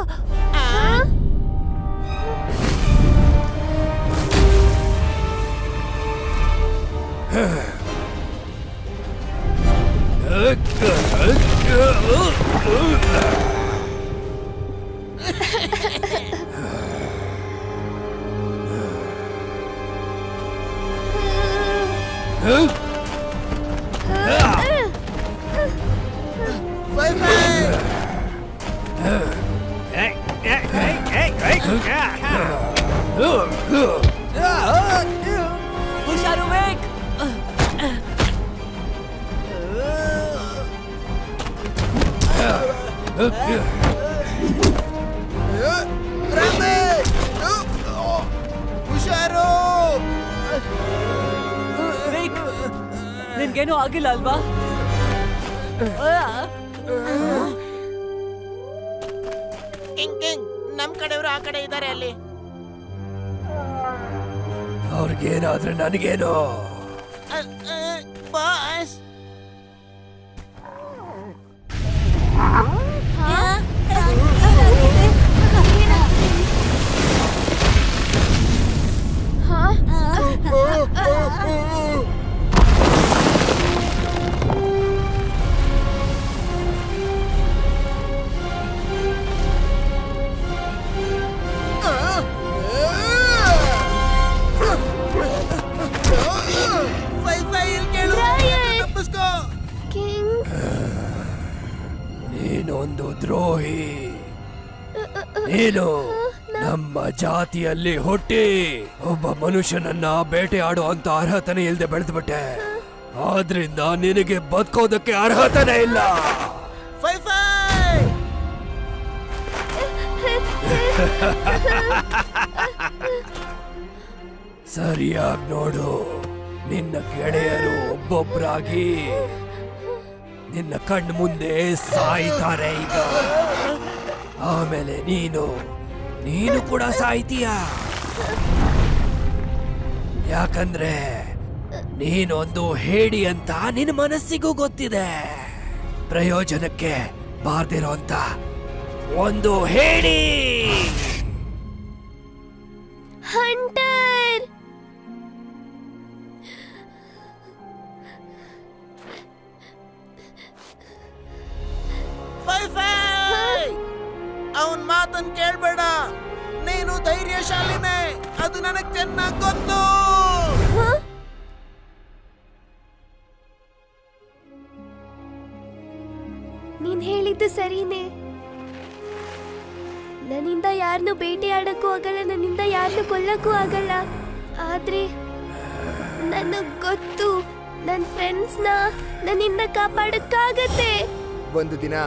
ಹುಷಾರು ವೇಕ್. ಹುಷಾರು. ವೇಕ್, ನಿನ್ಗೇನು ಆಗಿಲ್ಲ ಅಲ್ವಾ? ಕಿಂಗ್ ಕಿಂಗ್, ನಮ್ ಕಡೆಯವರು ಆ ಕಡೆ ಇದ್ದಾರೆ ಅಲ್ಲಿ. ಅವ್ರಿಗೇನಾದ್ರೆ ನನಗೇನು? ಬಾಸ್, ಹಾ? ಬ್ರಯನ್! ಕಿಂಗ್ ನೀನೊಂದು ದ್ರೋಹಿ. ನೀನು ನಮ್ಮ ಜಾತಿಯಲ್ಲಿ ಹುಟ್ಟಿ ಒಬ್ಬ ಮನುಷ್ಯನನ್ನ ಬೇಟೆಯಾಡುವಂತ ಅರ್ಹತನೆ ಇಲ್ಲದೆ ಬೆಳೆದ್ಬಿಟ್ಟೆ. ಆದ್ರಿಂದ ನಿನಗೆ ಬದುಕೋದಕ್ಕೆ ಅರ್ಹತನೇ ಇಲ್ಲ. ಸರಿಯಾಗಿ ನೋಡು, ನಿನ್ನ ಗೆಳೆಯರು ಒಬ್ಬೊಬ್ರಾಗಿ ನಿನ್ನ ಕಣ್ಣು ಮುಂದೆ ಸಾಯ್ತಾರೆ ಈಗ. ಆಮೇಲೆ ನೀನು ಕೂಡ ಸಾಯ್ತೀಯ. ಯಾಕಂದ್ರೆ ನೀನೊಂದು ಹೇಡಿ ಅಂತ ನಿನ್ನ ಮನಸ್ಸಿಗೂ ಗೊತ್ತಿದೆ. ಪ್ರಯೋಜನಕ್ಕೆ ಬಾರ್ದಿರೋಂತ ಒಂದು ಹೇಡಿ. ಹಂಟರ್! ಅವನ್ ಮಾತನ್ ಕೇಳ್ಬೇಡ. ನೀನು ಧೈರ್ಯಶಾಲಿನೇ, ಅದು ನನಗ್ ಚೆನ್ನಾಗ್ ಗೊತ್ತು. ನೀನ್ ಹೇಳಿದ್ದು ಸರಿನೇ. ನನ್ನಿಂದ ಯಾರನ್ನು ಬೇಟೆಯಾಡಕ್ಕೂ ಆಗಲ್ಲ, ನನ್ನಿಂದ ಯಾರನ್ನು ಕೊಲ್ಲಕ್ಕೂ ಆಗಲ್ಲ. ಆದ್ರೆ ನನಗ್ ಗೊತ್ತು, ನನ್ ಫ್ರೆಂಡ್ಸ್ನ ನನ್ನಿಂದ ಕಾಪಾಡಕ್ಕಾಗತ್ತೆ. ಒಂದು ದಿನ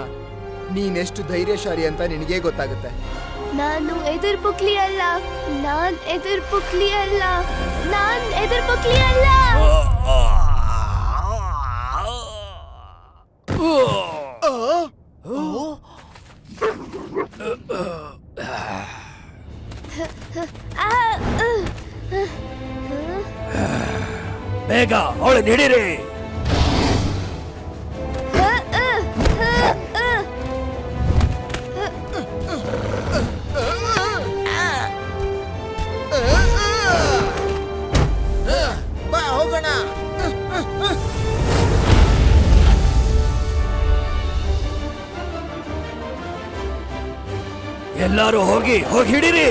ನೀನೆಷ್ಟು ಧೈರ್ಯಶಾಲಿ ಅಂತ ನಿನಗೇ ಗೊತ್ತಾಗುತ್ತೆ. ನಾನು ಎದುರು ಪುಕ್ಲಿ ಅಲ್ಲ, ನಾನ್ ಎದುರು ಪುಕ್ಲಿ ಅಲ್ಲ, ನಾನ್ ಎದುರು ಪುಕ್ಲಿ ಅಲ್ಲ. ಆ, ಬೇಗ ಅವಳು ಹಿಡೀರಿ. ಬಾ ಹೋಗೋಣ. ಎಲ್ಲರೂ ಹೋಗಿ ಹಿಡೀರಿ.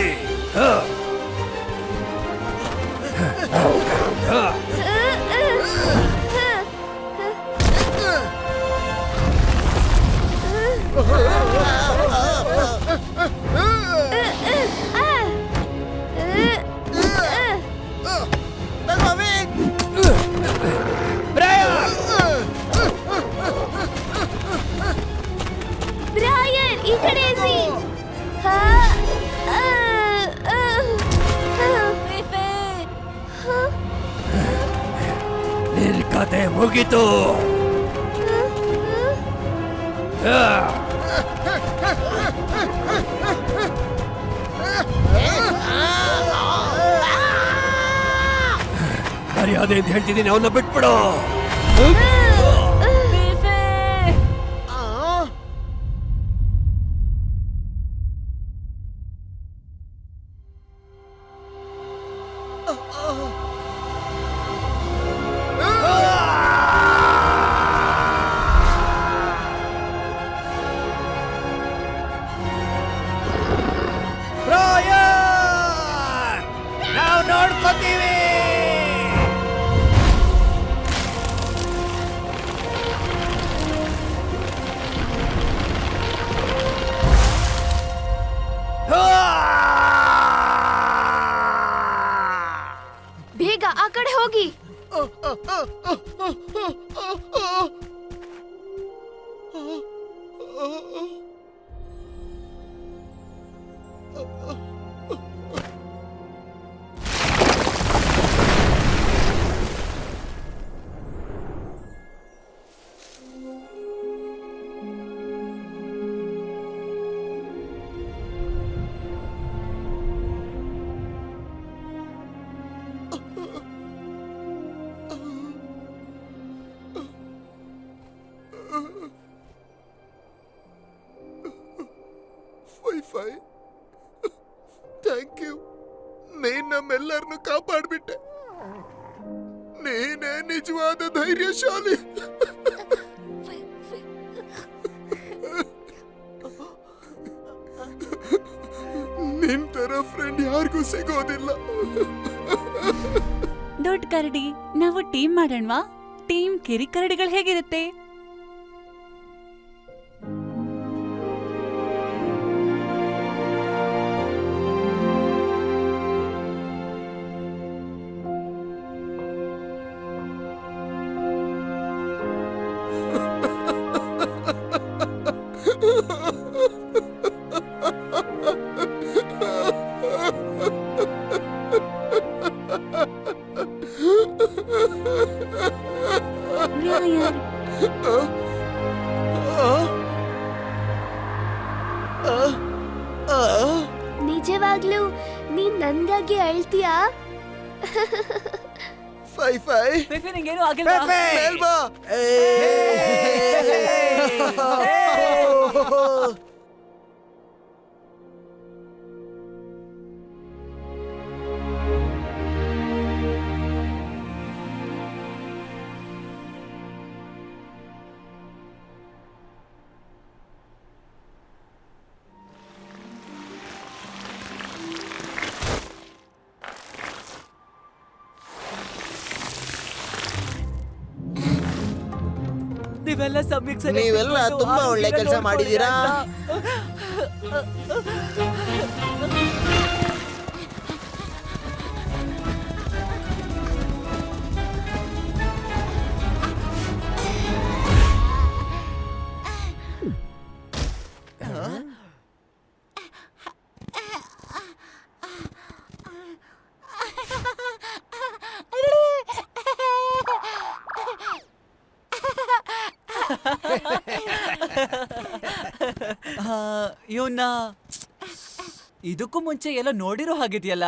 ಬ್ರಾಯನ್, ಈ ಕಡೆ ಎಸಿ. ನಿನ್ ಕತೆ ಮುಗೀತು. ಮರ್ಯಾದೆ ಅಂತ ಹೇಳ್ತಿದ್ದೀನಿ, ಅವನ್ನ ಬಿಟ್ಬಿಡು. ನಾವು ನೋಡ್ಕೋತೀವಿ. ಬೇಗ ಆ ಕಡೆ ಹೋಗಿ. ನಮ್ಮೆಲ್ಲರನ್ನು ಕಾಪಾಡ್ಬಿಟ್ಟೆ. ನೀನೇ ನಿಜವಾದ ಧೈರ್ಯಶಾಲಿ. ನಿನ್ ತರ ಫ್ರೆಂಡ್ ಯಾರಿಗೂ ಸಿಗೋದಿಲ್ಲ. ದೊಡ್ಡ ಕರಡಿ, ನಾವು ಟೀಮ್ ಮಾಡೋಣವಾ? ಟೀಮ್ ಕಿರಿ ಕರಡಿಗಳು ಹೇಗಿರುತ್ತೆ? ಬ್ರಯನ್, ನಿಜವಾಗ್ಲೂ ನೀನ್ ನನ್ಗಾಗಿ ಅಳ್ತೀಯಾ? ಫೈ ಫೈ ಫಿಫಿ, ನಿಂಗೇನು ಆಗಿಲ್ವಾ? ಮೇಲ್ ಬಾ. ನೀವೆಲ್ಲ ಸಮಯಕ್ಕೆ ಸರಿಯಾಗಿ ನೀವೆಲ್ಲ ತಿಳ್ಕೊಂಡು ತುಂಬಾ ಒಳ್ಳೆ ಆರೋಗ್ಯನ ಕೆಲ್ಸ ನೋಡ್ಕೊಳ್ಳಿ ಮಾಡಿದೀರಾ. ಅಂತ. ಇವನ್ನ ಇದಕ್ಕೂ ಮುಂಚೆ ಎಲ್ಲ ನೋಡಿರೋ ಹಾಗಿದೆಯಲ್ಲ.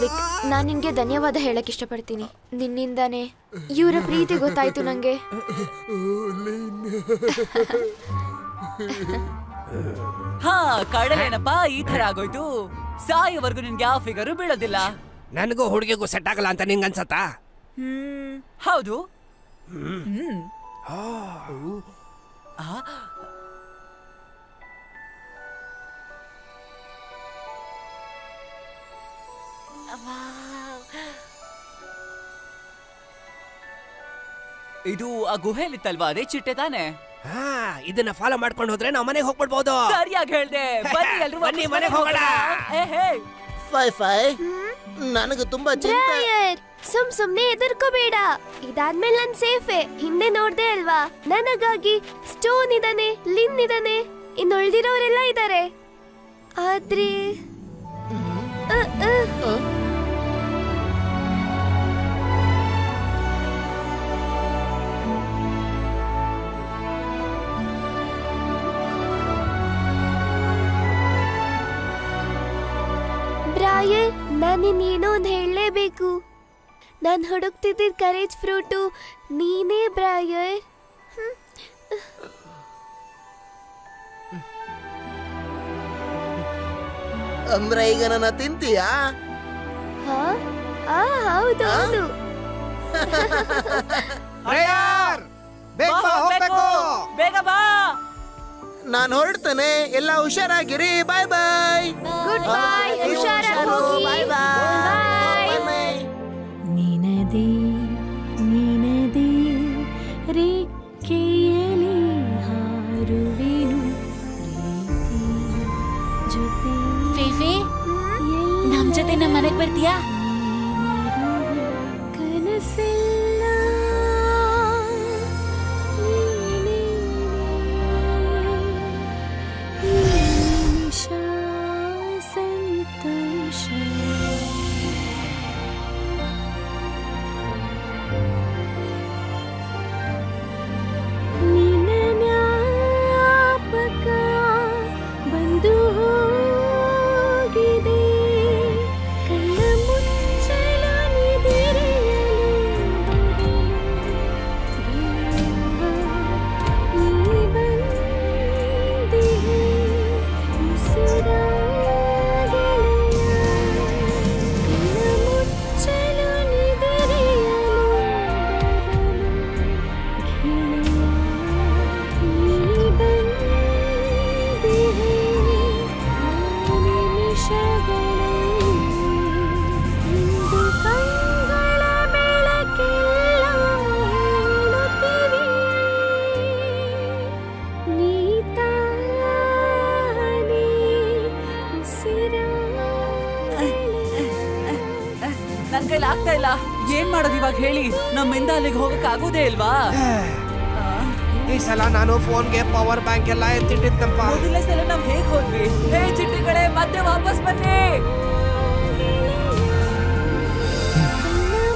ವಿಕ್, ನಾನ್ ನಿನ್ಗೆ ಧನ್ಯವಾದ ಹೇಳಕ್ ಇಷ್ಟಪಡ್ತೀನಿ. ನಿನ್ನಿಂದಾನೇ ಇವರ ಪ್ರೀತಿ ಗೊತ್ತಾಯ್ತು ನಂಗೆ. ಹಾ, ಕಡಲೇನಪ್ಪ ಈ ತರ ಆಗೋಯ್ತು. ಸಾಯೋವರೆಗೂ ನಿನ್ಗೆ ಯಾವ ಫಿಗರು ಬೀಳೋದಿಲ್ಲ. ನನಗೂ ಹುಡುಗಿಗೂ ಸೆಟ್ ಆಗಲ್ಲ ಅಂತ ನಿಂಗೆ ಅನ್ಸತ್ತಾ? ಹೌದು. ಇದು ಆ ಗುಹೆಲಿತ್ತಲ್ವಾ, ಅದೇ ಚಿಟ್ಟೆ ತಾನೆ? ಹಾ, ಇದನ್ನ ಫಾಲೋ ಮಾಡ್ಕೊಂಡು ಹೋದ್ರೆ ನಾವು ಮನೆಗೆ ಹೋಗ್ಬಿಡ್ಬೋದು. ಸರಿಯಾಗಿ ಹೇಳ್ದೆ. ಬನ್ನಿ ಎಲ್ರು ಬನ್ನಿ, ವಾಪಸ್ ಮನೆಗೆ ಹೋಗೋಣ. ಏ, ಹೇ. ಫೈ ಫೈ ನನಗೆ ತುಂಬಾ ಚಿಂತೆ. ಬ್ರಯನ್, ಸುಮ್ನೆ ಎದುರ್ಕೋಬೇಡ. ಇದಾದ್ಮೇಲೆ ನಾನ್ ಸೇಫೆ. ಹಿಂದೆ ನೋಡ್ದೆ ಅಲ್ವಾ, ನನಗಾಗಿ ಸ್ಟೋನ್ ಇದಾನೆ, ಲಿನ್ ಇದಾನೆ, ಇನ್ನು ಉಳ್ದಿರೋರೆಲ್ಲ ಇದಾರೆ. ಆದ್ರೆ ಬ್ರಾಯನ್, ನಾನಿನ್ನೇನೋ ಒಂದು ಹೇಳಲೇಬೇಕು. ನಾನು ಹುಡುಕ್ತಿದ್ದ ಕರೇಜ್ ಫ್ರೂಟು ನೀನೇ ಬ್ರಾಯನ್. ಅಂದ್ರೆ ಈಗ ನನ್ನ ತಿಂತೀಯಾ? ಹಾ, ಹೌದು ಹೌದು. ಬ್ರಯರ್, ಬೇಗ ಬಾ, ಬಾ, ಹೋಗ್ಬೇಕು. ಹೋಗ್ಬೇಕು. ಬೇಗ ಬಾ. ನಾನು ಹೊರಡ್ತೇನೆ. ಎಲ್ಲ ಹುಷಾರಾಗಿರಿ. ಬಾಯ್ ಬಾಯ್. Good bye. ಹುಷಾರಾಗಿ ಹೋಗಿ. ಬಾಯ್ ಬಾಯ್. ಬಾಯ್. ನಿನದೇ ನಿನದೇ ರೆಕ್ಕೆಯಲಿ ಹಾರುವೆನು ಪ್ರೀತಿ ಜೊತೆ. ಫೇಫೆ, ನಮ್ ಜೊತೆ ನಮ್ಮ ಮನೆಗ್ ಬರ್ತೀಯಾ? ಕನಸೆಲ್ಲ ನೀನೇ, ಈ ನಿಮಿಷ ಸಂತೋಷ. ನಿನ್ನ ಜ್ಞಾಪಕ ಬಂದು ಹೋಗಿದೆ ಕಣ್ಣ ಮುಂದೆ. ಆಗ್ತಾ ಇಲ್ಲ. ಏನ್ ಮಾಡೋದು ಇವಾಗ ಹೇಳಿ? ನಮ್ಮಿಂದ ಅಲ್ಲಿಗೆ ಹೋಗಕ್ ಆಗೋದೇ ಇಲ್ವಾ? ಈ ಸಲ ನಾನು ಫೋನ್ಗೆ ಪವರ್ ಬ್ಯಾಂಕ್ ಎಲ್ಲ ಎತ್ತಿಟ್ಟಿದ್ನಪ್ಪ. ಮೊದಲನೇ ಸಲ ನಾವ್ ಹೇಗ್ ಹೋದ್ವಿ? ಹೇ ಚಿಟ್ಟಿಗಳೇ, ಮತ್ತೆ ವಾಪಸ್ ಬನ್ನಿ.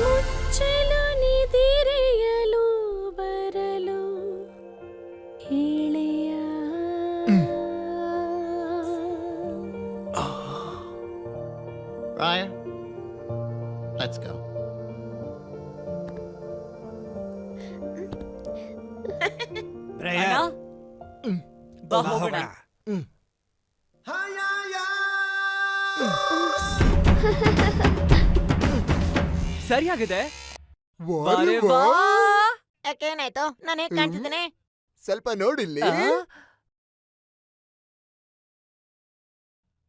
ಮುಚ್ಚಲು ನಿದಿರೆಯಲು ಬರಲು ಹೇಳೆಯ Ryan, let's go. ಬ್ರಯನ್, ಅಣ್ಣ, ಬಾ ಬಾ ಹೋಗೋಣ. ಹೋಗೋಣ. ಸರಿಯಾಗಿದೆ. ವಾರೆ ಬಾರೆ ವಾ. ವಾ. ಯಾಕೇನಾಯ್ತು? ನಾನು ಹೇಗ್ ಕಾಣ್ತಿದ್ದೇನೆ? ಸ್ವಲ್ಪ ನೋಡಿಲ್ಲಿ. ಆ?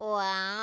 ವಾವ್